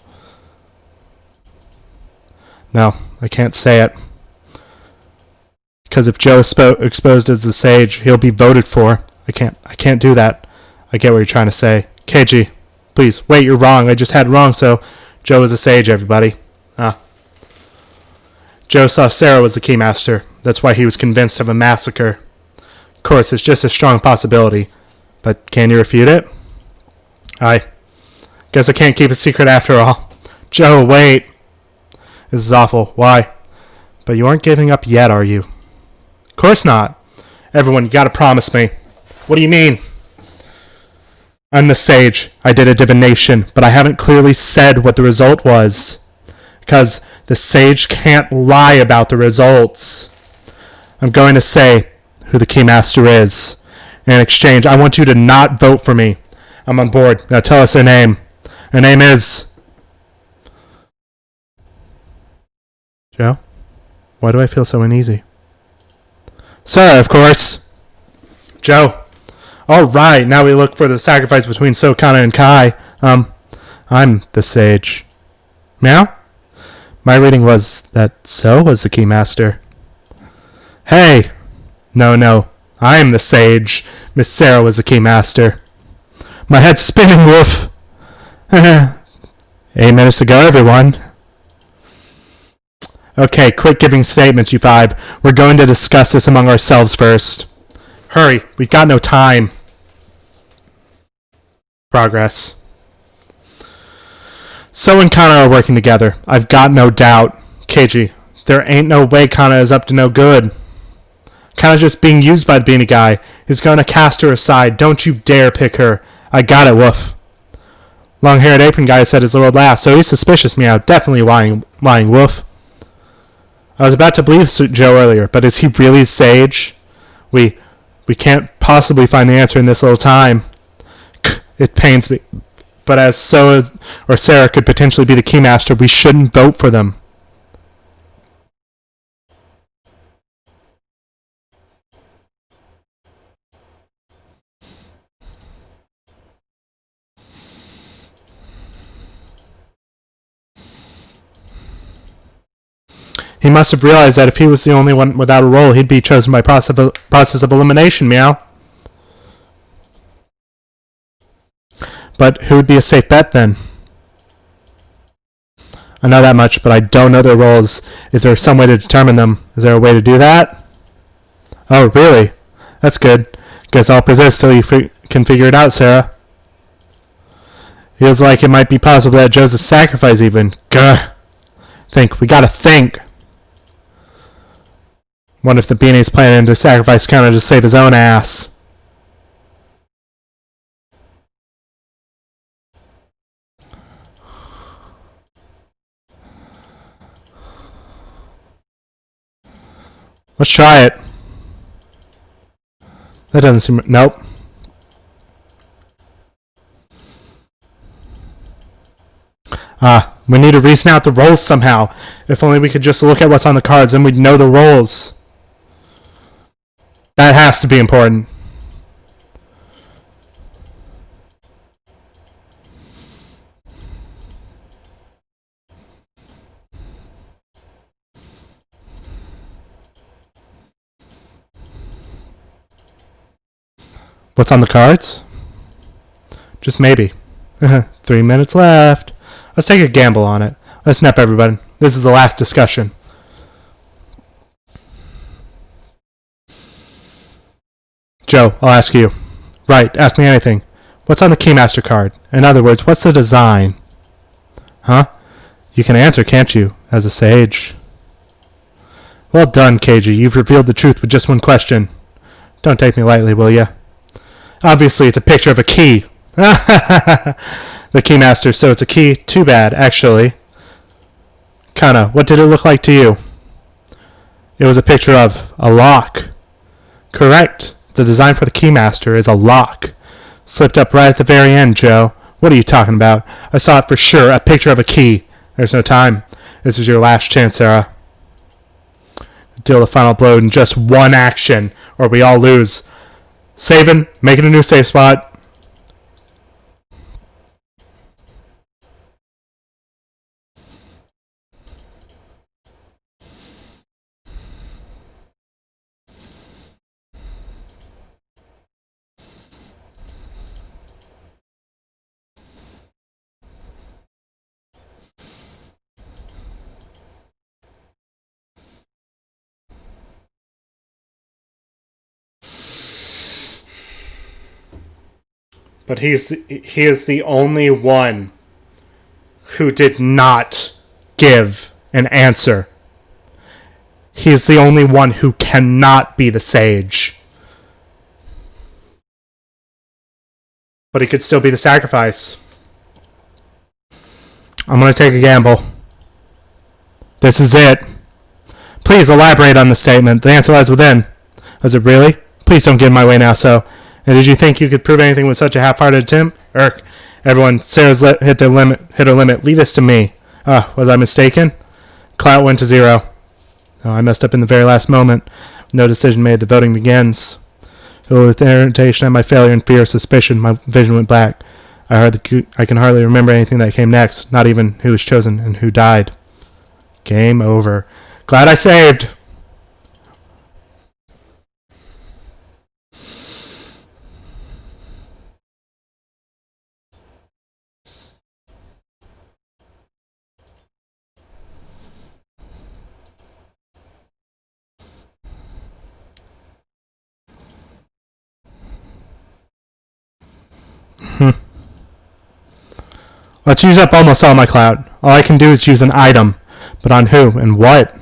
[SPEAKER 1] No, I can't say it. Because if Joe is exposed as the sage, he'll be voted for. I can't do that. I get what you're trying to say. KG, please, wait, you're wrong. I just had it wrong, so Joe is a sage, everybody. Joe saw Sarah was the Keymaster. That's why he was convinced of a massacre. Of course, it's just a strong possibility. But can you refute it? I guess I can't keep a secret after all. Joe, wait. This is awful. Why? But you aren't giving up yet, are you? Of course not. Everyone, you gotta promise me. What do you mean? I'm the sage. I did a divination, but I haven't clearly said what the result was. Because the sage can't lie about the results. I'm going to say who the Keymaster is. In exchange, I want you to not vote for me. I'm on board. Now tell us her name. Her name is... Joe? Why do I feel so uneasy? Sarah, of course. Joe. Alright, now we look for the sacrifice between Sokana and Kai. I'm the sage. Meow? My reading was that So was the Keymaster. Hey! No. I'm the sage. Miss Sarah was the Keymaster. My head's spinning, Wolf! 8 minutes to go, everyone. Okay, quit giving statements, you five. We're going to discuss this among ourselves first. Hurry, we've got no time. Progress. So and Kana are working together. I've got no doubt. Keiji, there ain't no way Kana is up to no good. Kana's just being used by the beanie guy. He's gonna cast her aside. Don't you dare pick her. I got it, Woof. Long-haired apron guy said his little laugh, so he's suspicious, meow. Definitely lying, Woof. I was about to believe Joe earlier, but is he really sage? We can't possibly find the answer in this little time. It pains me. But as So or Sarah could potentially be the Keymaster, we shouldn't vote for them. He must have realized that if he was the only one without a role, he'd be chosen by process of elimination, meow. But who would be a safe bet then? I know that much, but I don't know their roles. Is there some way to determine them? Is there a way to do that? Oh, really? That's good. Guess I'll persist till you can figure it out, Sarah. Feels like it might be possible that Joe's a sacrifice even. Gah. We gotta think. What if the beanie's planning to sacrifice Kana to save his own ass? Let's try it. That doesn't seem... Nope. We need to reason out the roles somehow. If only we could just look at what's on the cards and we'd know the roles. That has to be important. What's on the cards? Just maybe. 3 minutes left. Let's take a gamble on it. Let's snap everybody. This is the last discussion. Joe, I'll ask you. Right, ask me anything. What's on the Keymaster card? In other words, what's the design? Huh? You can answer, can't you, as a sage? Well done, KG. You've revealed the truth with just one question. Don't take me lightly, will ya? Obviously, it's a picture of a key. The Keymaster, so it's a key. Too bad, actually. Kana, what did it look like to you? It was a picture of a lock. Correct. The design for the Keymaster is a lock. Slipped up right at the very end, Joe. What are you talking about? I saw it for sure, a picture of a key. There's no time. This is your last chance, Sarah. Deal the final blow in just one action, or we all lose. Saving, making a new save spot. But he is the only one who did not give an answer. He is the only one who cannot be the sage. But he could still be the sacrifice. I'm going to take a gamble. This is it. Please elaborate on the statement. The answer lies within. Was it really? Please don't get in my way now, so. And did you think you could prove anything with such a half-hearted attempt? Everyone, Sarah's hit her limit. Leave this to me. Was I mistaken? Clout went to 0. Oh, I messed up in the very last moment. No decision made. The voting begins. With irritation at my failure and fear of suspicion, my vision went black. I can hardly remember anything that came next, not even who was chosen and who died. Game over. Glad I saved. Let's use up almost all my clout. All I can do is use an item. But on who and what?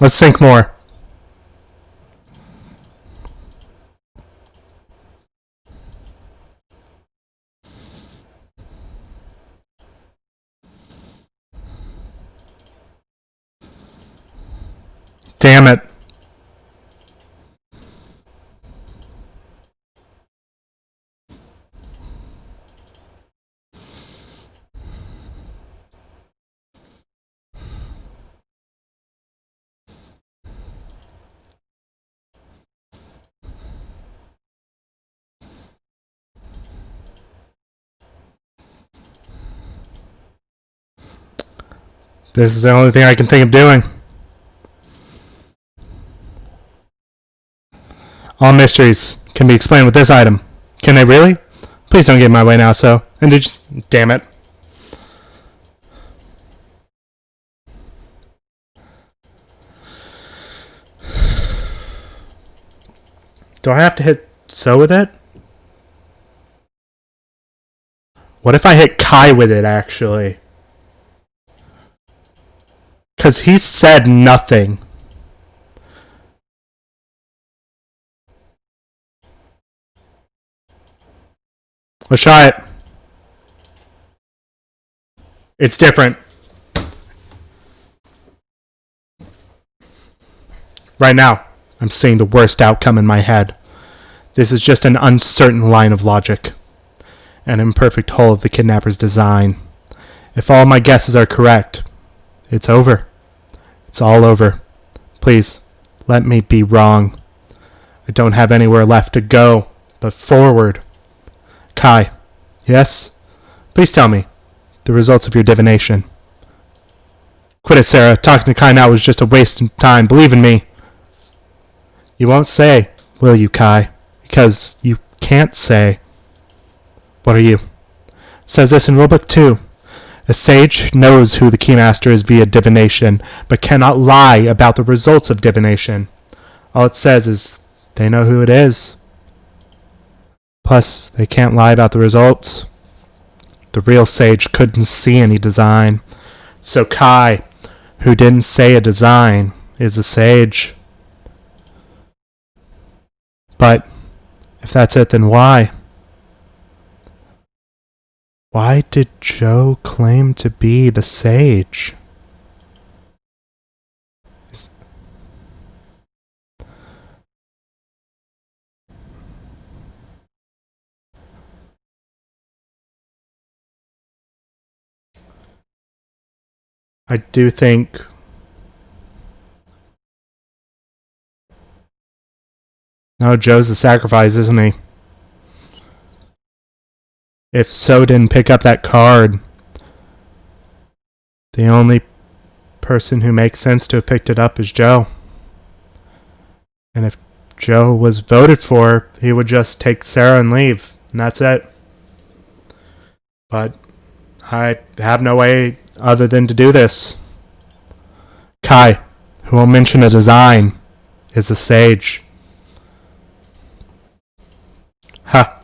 [SPEAKER 1] Let's think more. Damn it. This is the only thing I can think of doing. All mysteries can be explained with this item. Can they really? Please don't get in my way now, so. And did you... Damn it. Do I have to hit so with it? What if I hit Kai with it, actually? Because he said nothing. Let's try it. It's different. Right now, I'm seeing the worst outcome in my head. This is just an uncertain line of logic. An imperfect whole of the kidnapper's design. If all my guesses are correct, it's over. It's all over. Please, let me be wrong. I don't have anywhere left to go but forward. Kai, yes? Please tell me the results of your divination. Quit it, Sarah. Talking to Kai now was just a waste of time. Believe in me. You won't say, will you, Kai? Because you can't say. What are you? It says this in Rulebook 2. A sage knows who the keymaster is via divination, but cannot lie about the results of divination. All it says is they know who it is. Plus, they can't lie about the results. The real sage couldn't see any design. So Kai, who didn't say a design, is a sage. But if that's it, then why? Why did Joe claim to be the sage? I do think no, Joe's the sacrifice, isn't he? If So didn't pick up that card, the only person who makes sense to have picked it up is Joe. And if Joe was voted for, he would just take Sarah and leave, and that's it. But I have no way other than to do this. Kai, who will mention a design, is a sage. Ha.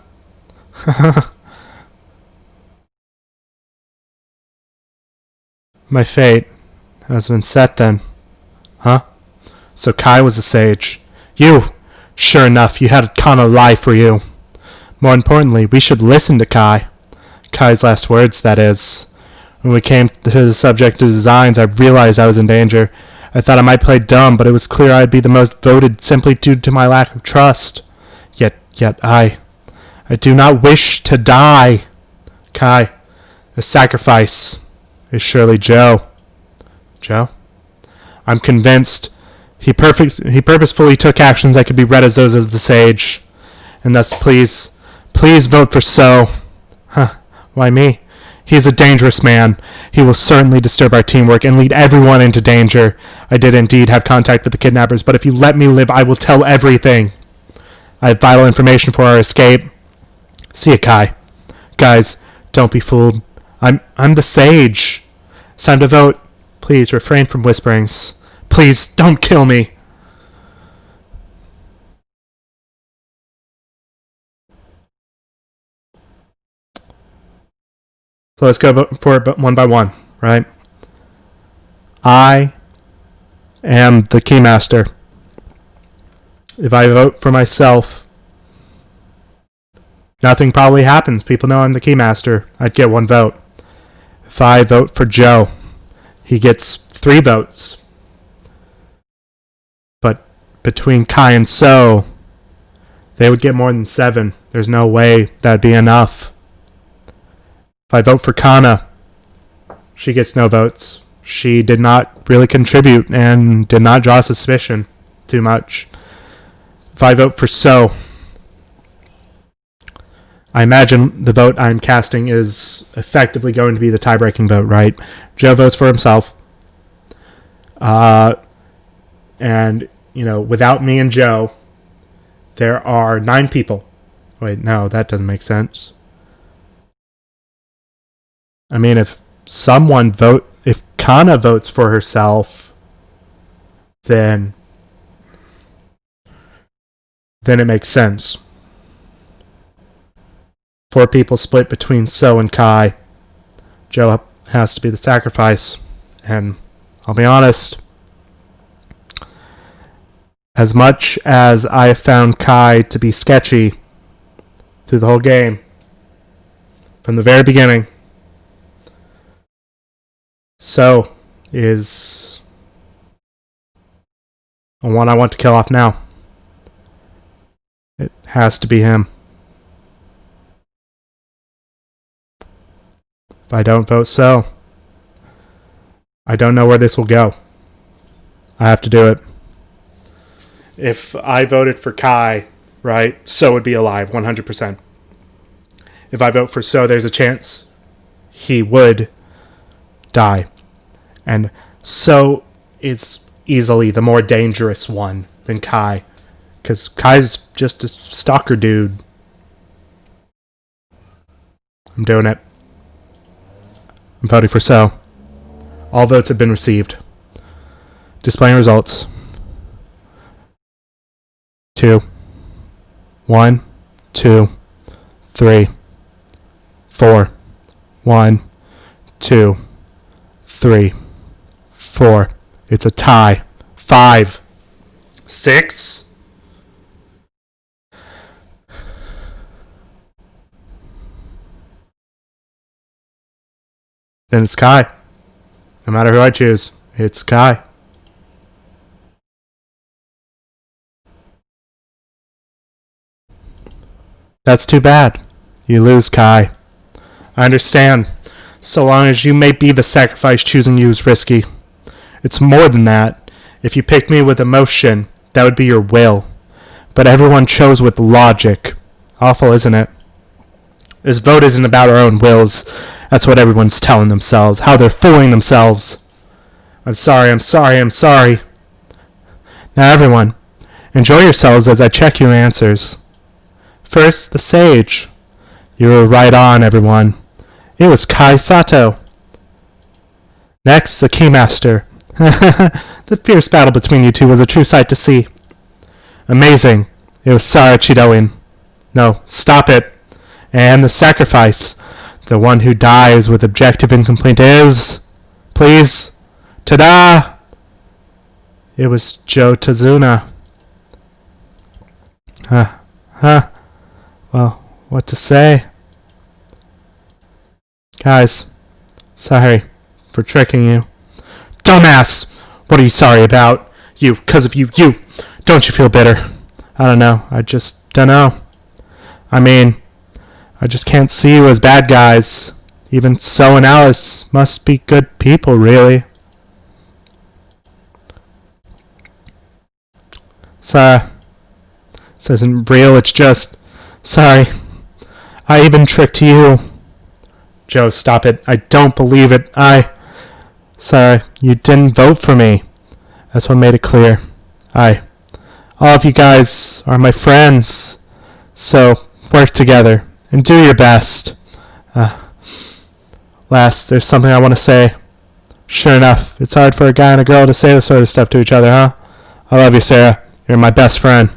[SPEAKER 1] My fate has been set then. Huh? So Kai was a sage. You! Sure enough, you had Kana lie for you. More importantly, we should listen to Kai. Kai's last words, that is. When we came to the subject of designs, I realized I was in danger. I thought I might play dumb, but it was clear I'd be the most voted simply due to my lack of trust. Yet I do not wish to die. Kai, the sacrifice is surely Joe. Joe? I'm convinced he purposefully took actions that could be read as those of the sage. And thus, please vote for So. Huh, why me? He is a dangerous man. He will certainly disturb our teamwork and lead everyone into danger. I did indeed have contact with the kidnappers, but if you let me live, I will tell everything. I have vital information for our escape. See ya, Kai. Guys, don't be fooled. I'm the sage. It's time to vote. Please refrain from whisperings. Please don't kill me. So let's go for it one by one, right? I am the keymaster. If I vote for myself, nothing probably happens. People know I'm the keymaster. I'd get one vote. If I vote for Joe, he gets 3 votes. But between Kai and So, they would get more than 7. There's no way that'd be enough. If I vote for Kana, she gets no votes. She did not really contribute and did not draw suspicion too much. If I vote for So, I imagine the vote I'm casting is effectively going to be the tie-breaking vote, right? Joe votes for himself. And, without me and Joe, there are 9 people. Wait, no, that doesn't make sense. I mean, if Kana votes for herself, then it makes sense. 4 people split between So and Kai. Joe has to be the sacrifice. And I'll be honest, as much as I found Kai to be sketchy through the whole game, from the very beginning, So is the one I want to kill off now. It has to be him. If I don't vote so, I don't know where this will go. I have to do it. If I voted for Kai, right, So would be alive 100%. If I vote for So, there's a chance he would die. And So is easily the more dangerous one than Kai. Because Kai's just a stalker dude. I'm doing it. I'm voting for So. All votes have been received. Displaying results. 2, 1, 2, 3, 4, 1, 2, 3, 4. It's a tie. 5, 6. Then it's Kai. No matter who I choose, it's Kai. That's too bad. You lose, Kai. I understand. So long as you may be the sacrifice, choosing you is risky. It's more than that. If you pick me with emotion, that would be your will. But everyone chose with logic. Awful, isn't it? This vote isn't about our own wills. That's what everyone's telling themselves. How they're fooling themselves. I'm sorry. Now everyone, enjoy yourselves as I check your answers. First, the sage. You were right on, everyone. It was Kai Sato. Next, the Keymaster. The fierce battle between you two was a true sight to see. Amazing. It was Sara Chidoin. No, stop it. And the sacrifice. The one who dies with objective incomplete is... Please. Ta-da! It was Joe Tazuna. Well, what to say? Guys, sorry for tricking you. Dumbass! What are you sorry about? You, 'cause of you. Don't you feel bitter? I don't know. I just don't know. I mean, I just can't see you as bad guys. Even So and Alice must be good people, really. Sorry. This isn't real, it's just... Sorry. I even tricked you. Joe, stop it. I don't believe it. Sorry, you didn't vote for me. That's what made it clear. All of you guys are my friends. So, work together and do your best. Last, there's something I want to say. Sure enough, it's hard for a guy and a girl to say this sort of stuff to each other, huh? I love you, Sarah. You're my best friend.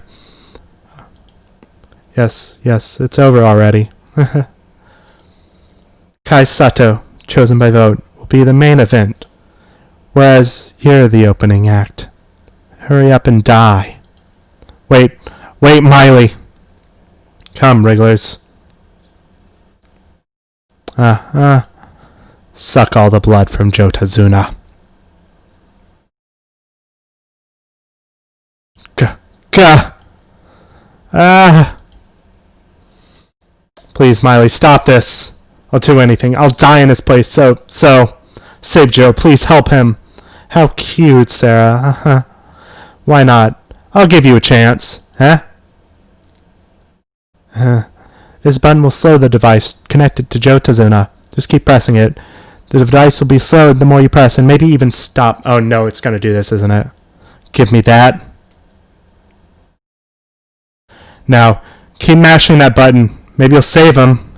[SPEAKER 1] Yes, it's over already. Kai Sato, chosen by vote, will be the main event, whereas you're the opening act. Hurry up and die. Wait, Miley. Come, Wrigglers. Suck all the blood from Joe Tazuna. Please, Miley, stop this. I'll do anything. I'll die in his place. So, save Joe. Please help him. How cute, Sarah. Why not? I'll give you a chance. This button will slow the device connected to Joe Tazuna. Just keep pressing it. The device will be slowed the more you press, and maybe even stop. Oh no, it's going to do this, isn't it? Give me that. Now, keep mashing that button. Maybe you'll save him.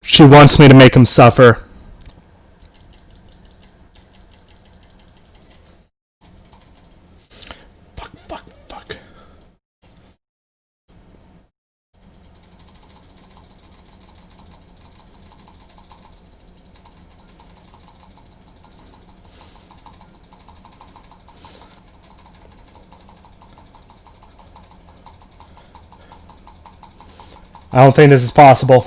[SPEAKER 1] She wants me to make him suffer. Fuck. I don't think this is possible.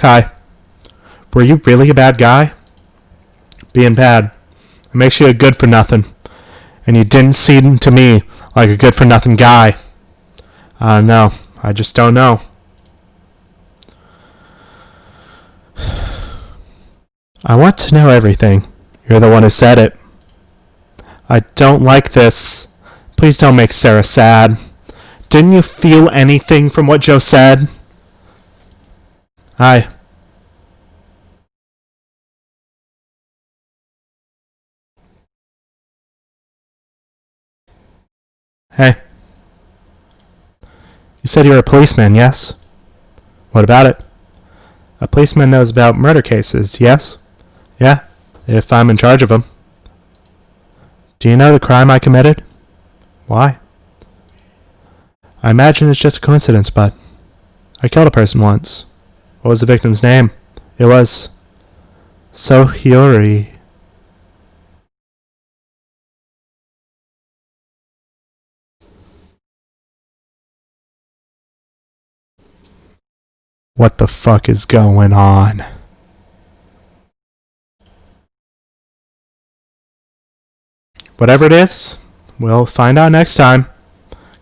[SPEAKER 1] Kai, were you really a bad guy? Being bad. It makes you a good-for-nothing. And you didn't seem to me like a good-for-nothing guy. No, I just don't know. I want to know everything. You're the one who said it. I don't like this. Please don't make Sarah sad. Didn't you feel anything from what Joe said? Hey. You said you're a policeman, yes? What about it? A policeman knows about murder cases, yes? Yeah, if I'm in charge of them. Do you know the crime I committed? Why? I imagine it's just a coincidence, but I killed a person once. What was the victim's name? It was Sohyori. What the fuck is going on? Whatever it is, we'll find out next time.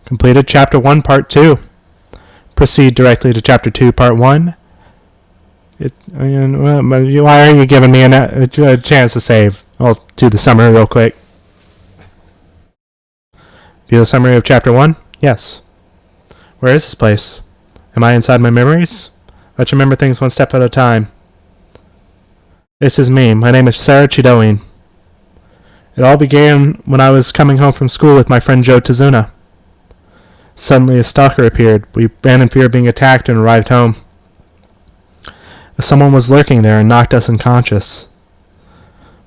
[SPEAKER 1] Completed Chapter 1, Part 2. Proceed directly to Chapter 2, Part 1. Why are you giving me a chance to save? I'll do the summary real quick. View the summary of Chapter 1? Yes. Where is this place? Am I inside my memories? Let's remember things one step at a time. This is me. My name is Sarah Chidoin. It all began when I was coming home from school with my friend Joe Tazuna. Suddenly a stalker appeared. We ran in fear of being attacked and arrived home. Someone was lurking there and knocked us unconscious.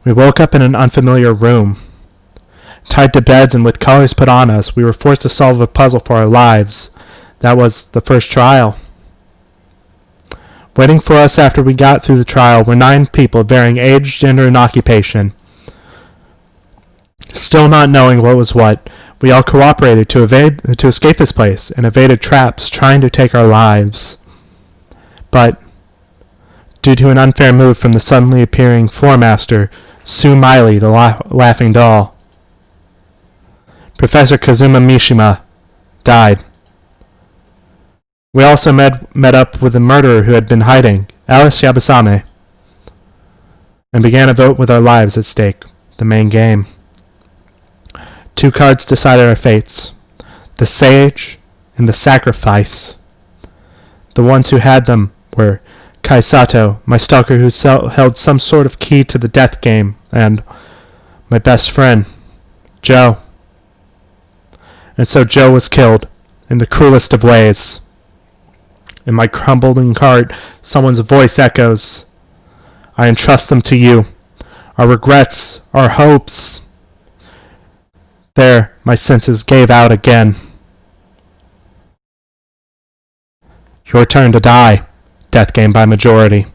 [SPEAKER 1] We woke up in an unfamiliar room. Tied to beds and with collars put on us, we were forced to solve a puzzle for our lives. That was the first trial. Waiting for us after we got through the trial were 9 people of varying age, gender, and occupation. Still not knowing what was what, we all cooperated to escape this place and evaded traps trying to take our lives. But, due to an unfair move from the suddenly appearing floor master, Sue Miley, the laughing doll, Professor Kazuma Mishima died. We also met up with the murderer who had been hiding, Alice Yabusame, and began a vote with our lives at stake, the main game. 2 cards decided our fates, the Sage and the Sacrifice. The ones who had them were Kai Sato, my stalker who held some sort of key to the death game, and my best friend, Joe. And so Joe was killed, in the cruelest of ways. In my crumbling heart, someone's voice echoes. I entrust them to you. Our regrets, our hopes. There, my senses gave out again. Your turn to die. Death game by majority.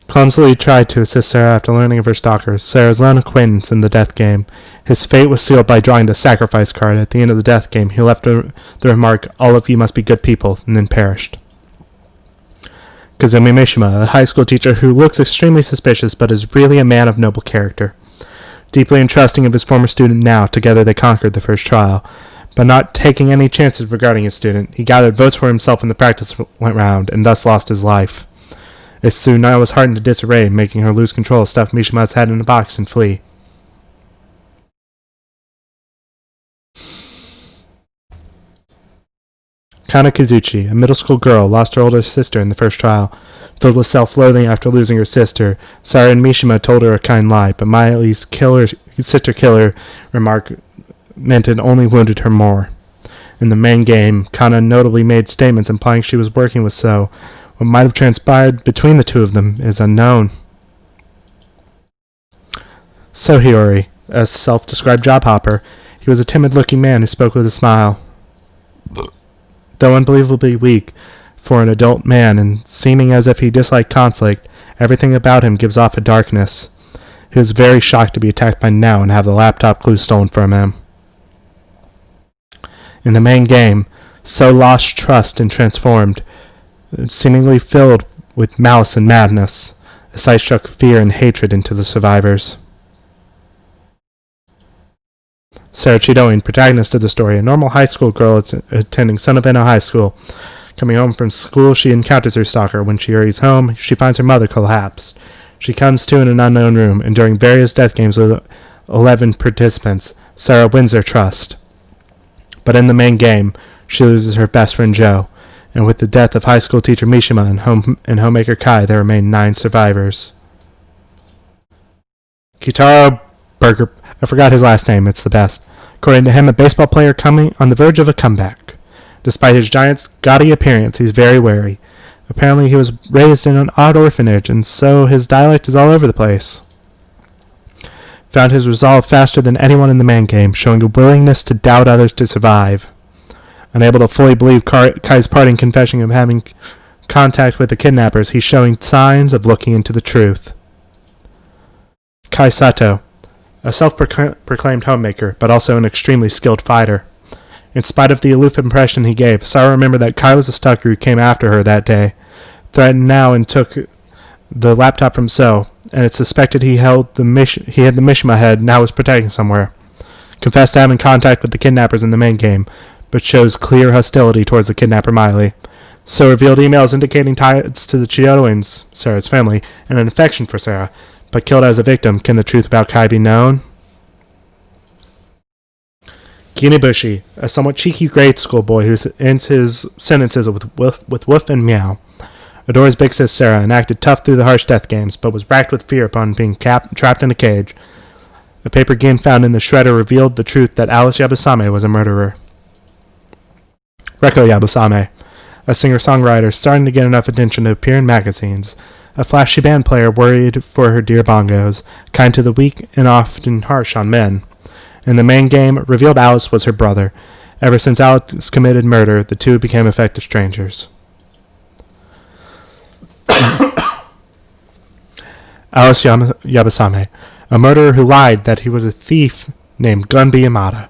[SPEAKER 1] Clumsily tried to assist Sarah after learning of her stalker, Sarah's lone acquaintance in the death game. His fate was sealed by drawing the sacrifice card. At the end of the death game, he left the remark, "All of you must be good people," and then perished. Kazumi Mishima, a high school teacher who looks extremely suspicious but is really a man of noble character. Deeply entrusting of his former student now, together they conquered the first trial. But not taking any chances regarding his student, he gathered votes for himself in the practice round, and thus lost his life. Itsu now was hardened to disarray, making her lose control, stuff Mishima's head in a box, and flee. Kana Kizuchi, a middle school girl, lost her older sister in the first trial. Filled with self-loathing after losing her sister, Sarah and Mishima told her a kind lie, but Miley's sister killer remark meant it only wounded her more. In the main game, Kana notably made statements implying she was working with So. What might have transpired between the two of them is unknown. Sohyori, a self-described job hopper, he was a timid-looking man who spoke with a smile. Though unbelievably weak for an adult man and seeming as if he disliked conflict, everything about him gives off a darkness. He was very shocked to be attacked by Now and have the laptop clue stolen from him. In the main game, So lost trust and transformed, seemingly filled with malice and madness. The sight struck fear and hatred into the survivors. Sarah Chidoin, protagonist of the story, a normal high school girl attending Son of Anna High School. Coming home from school, she encounters her stalker. When she hurries home, she finds her mother collapsed. She comes to in an unknown room, and during various death games with 11 participants, Sarah wins their trust. But in the main game, she loses her best friend Joe, and with the death of high school teacher Mishima and homemaker Kai, there remain 9 survivors. Kitaro Burger, I forgot his last name, it's the best. According to him, a baseball player coming on the verge of a comeback. Despite his giant, gaudy appearance, he's very wary. Apparently he was raised in an odd orphanage, and so his dialect is all over the place. Found his resolve faster than anyone in the man game, showing a willingness to doubt others to survive. Unable to fully believe Kai's parting confession of having contact with the kidnappers, he's showing signs of looking into the truth. Kai Sato, a self-proclaimed homemaker, but also an extremely skilled fighter. In spite of the aloof impression he gave, Sarah remembered that Kai was the stalker who came after her that day, threatened Now and took the laptop from So, and it's suspected he had the Mishima head Now was protecting somewhere. Confessed to having contact with the kidnappers in the main game, but shows clear hostility towards the kidnapper Miley. So revealed emails indicating ties to the Chiyodoins, Sarah's family, and an affection for Sarah, but killed as a victim. Can the truth about Kai be known? Kinibushi, a somewhat cheeky grade school boy who ends his sentences with woof and meow. Adores big sis Sarah and acted tough through the harsh death games, but was racked with fear upon being trapped in a cage. A paper game found in the shredder revealed the truth that Alice Yabusame was a murderer. Reko Yabusame, a singer-songwriter starting to get enough attention to appear in magazines. A flashy band player worried for her dear bongos, kind to the weak and often harsh on men. In the main game, revealed Alice was her brother. Ever since Alice committed murder, the two became effective strangers. Alice Yabusame, a murderer who lied that he was a thief named Gunby Yamada.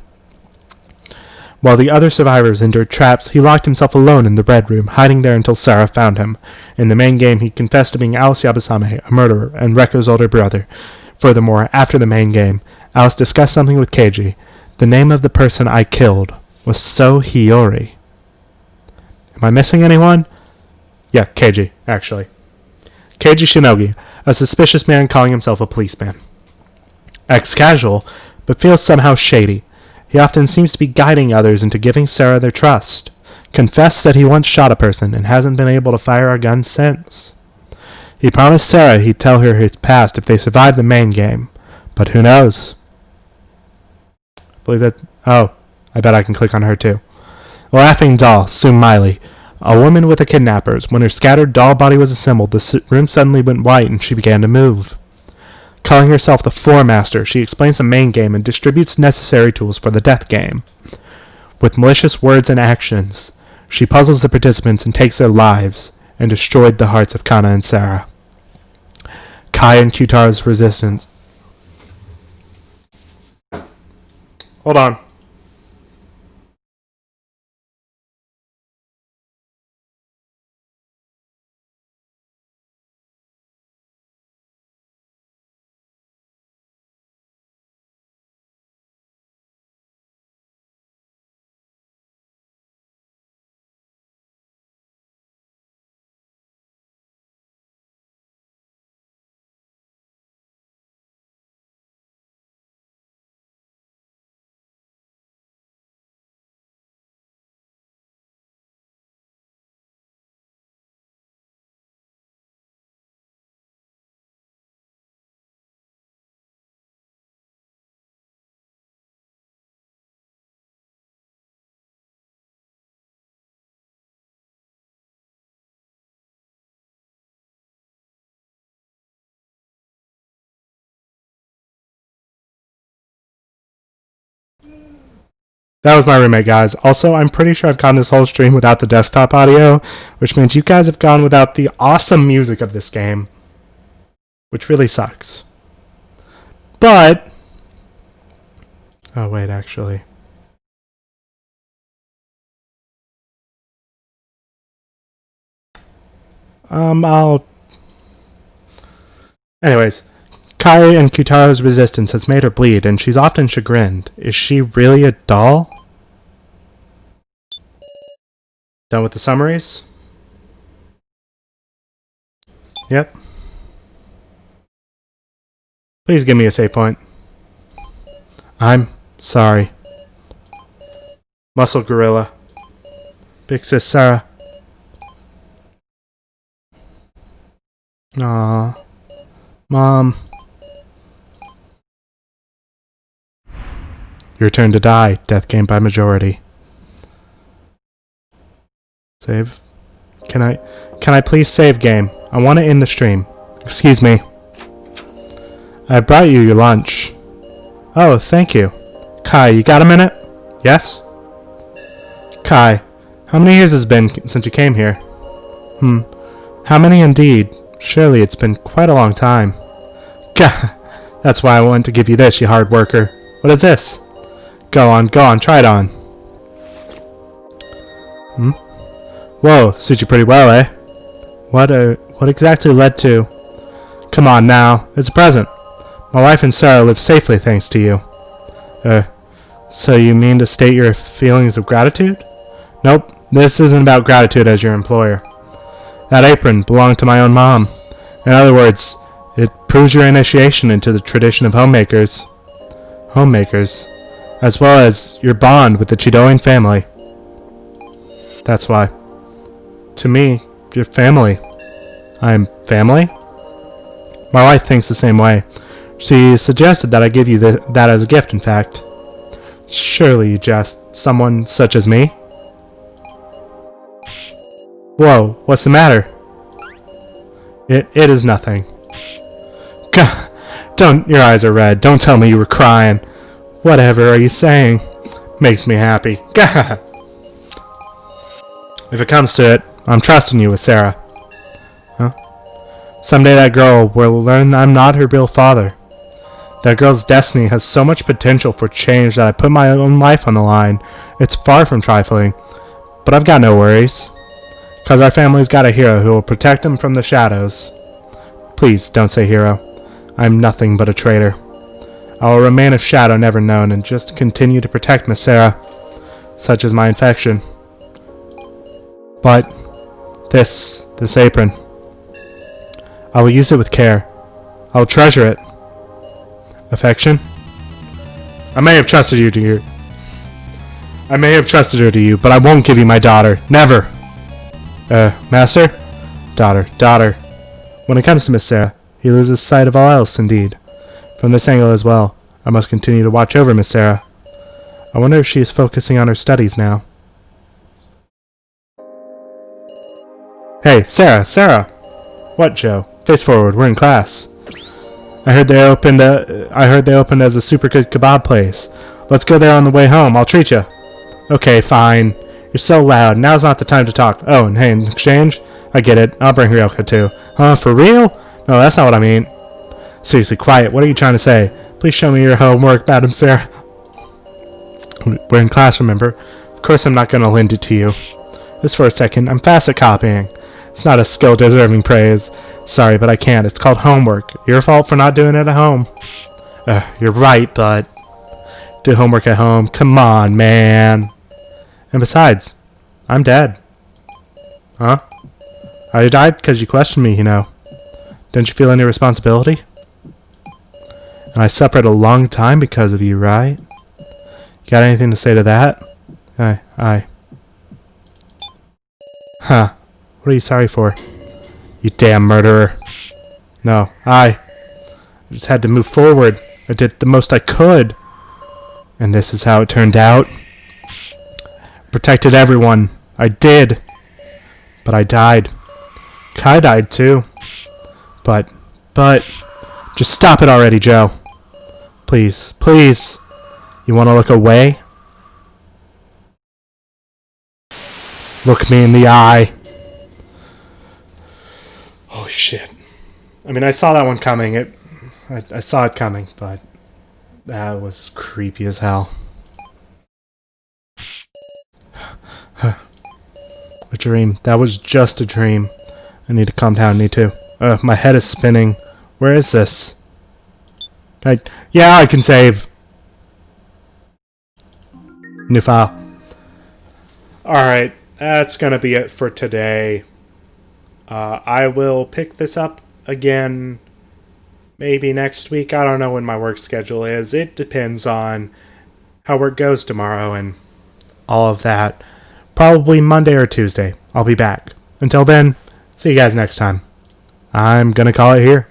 [SPEAKER 1] While the other survivors endured traps, he locked himself alone in the Red Room, hiding there until Sarah found him. In the main game, he confessed to being Alice Yabusame, a murderer, and Reko's older brother. Furthermore, after the main game, Alice discussed something with Keiji. The name of the person I killed was So Hiyori. Am I missing anyone? Yeah, Keiji, actually. Keiji Shinogi, a suspicious man calling himself a policeman. Ex-casual, but feels somehow shady. He often seems to be guiding others into giving Sarah their trust. Confessed that he once shot a person and hasn't been able to fire a gun since. He promised Sarah he'd tell her his past if they survived the main game. But who knows? I believe that... Oh, I bet I can click on her too. A laughing doll, Sue Miley. A woman with the kidnappers. When her scattered doll body was assembled, the room suddenly went white and she began to move. Calling herself the Floor Master, she explains the main game and distributes necessary tools for the death game. With malicious words and actions, she puzzles the participants and takes their lives, and destroyed the hearts of Kana and Sarah. Kai and Kyutaro's resistance. Hold on. That was my roommate, guys. Also, I'm pretty sure I've gone this whole stream without the desktop audio, which means you guys have gone without the awesome music of this game, which really sucks. But... oh, wait, actually. Anyways, Kai and Kutaro's resistance has made her bleed, and she's often chagrined. Is she really a doll? Done with the summaries? Yep. Please give me a save point. I'm sorry. Muscle Gorilla. Big Sis Sarah. Aww. Mom. Your turn to die. Death game by majority. Save. Can I please save game? I want to end the stream. Excuse me. I brought you your lunch. Oh, thank you. Kai, you got a minute? Yes? Kai, how many years has it been since you came here? How many indeed? Surely it's been quite a long time. Gah! That's why I wanted to give you this, you hard worker. What is this? Go on, try it on. Whoa, suits you pretty well, eh? What exactly led to... Come on now, it's a present. My wife and Sarah live safely thanks to you. So you mean to state your feelings of gratitude? Nope, this isn't about gratitude as your employer. That apron belonged to my own mom. In other words, it proves your initiation into the tradition of homemakers. Homemakers. As well as your bond with the Chidoan family. That's why. To me, you're family. I'm family? My wife thinks the same way. She suggested that I give you that as a gift, in fact. Surely you jest. Someone such as me? Whoa, what's the matter? It is nothing. God, your eyes are red. Don't tell me you were crying. Whatever are you saying? Makes me happy. God. If it comes to it, I'm trusting you with Sarah. Huh? Someday that girl will learn I'm not her real father. That girl's destiny has so much potential for change that I put my own life on the line. It's far from trifling. But I've got no worries. 'Cause our family's got a hero who will protect them from the shadows. Please, don't say hero. I'm nothing but a traitor. I will remain a shadow never known and just continue to protect Miss Sarah. Such is my infection. But this apron. I will use it with care. I will treasure it. Affection? I may have trusted her to you, but I won't give you my daughter. Never! Master? Daughter. When it comes to Miss Sarah, he loses sight of all else, indeed. From this angle as well, I must continue to watch over Miss Sarah. I wonder if she is focusing on her studies now. Hey, Sarah! What, Joe? Face forward, we're in class. I heard they opened as a super good kebab place. Let's go there on the way home, I'll treat you. Okay, fine. You're so loud, now's not the time to talk. Oh, and hey, in exchange? I get it, I'll bring Ryoko too. Huh, for real? No, that's not what I mean. Seriously, quiet, what are you trying to say? Please show me your homework, Madam Sarah. We're in class, remember? Of course I'm not going to lend it to you. Just for a second, I'm fast at copying. It's not a skill deserving praise. Sorry, but I can't. It's called homework. Your fault for not doing it at home. You're right, but... Do homework at home. Come on, man. And besides, I'm dead. Huh? I died because you questioned me, you know. Didn't you feel any responsibility? And I suffered a long time because of you, right? You got anything to say to that? I... Huh. What are you sorry for? You damn murderer. No, I just had to move forward. I did the most I could. And this is how it turned out. Protected everyone. I did. But I died. Kai died too. But, just stop it already, Joe. Please. You want to look away? Look me in the eye. Holy shit. I mean, I saw that one coming. I saw it coming, but that was creepy as hell. A dream. That was just a dream. I need to calm down. Need to. My head is spinning. Where is this? Yeah, I can save. New file. Alright, that's gonna be it for today. I will pick this up again maybe next week. I don't know when my work schedule is. It depends on how work goes tomorrow and all of that. Probably Monday or Tuesday. I'll be back. Until then, see you guys next time. I'm gonna call it here.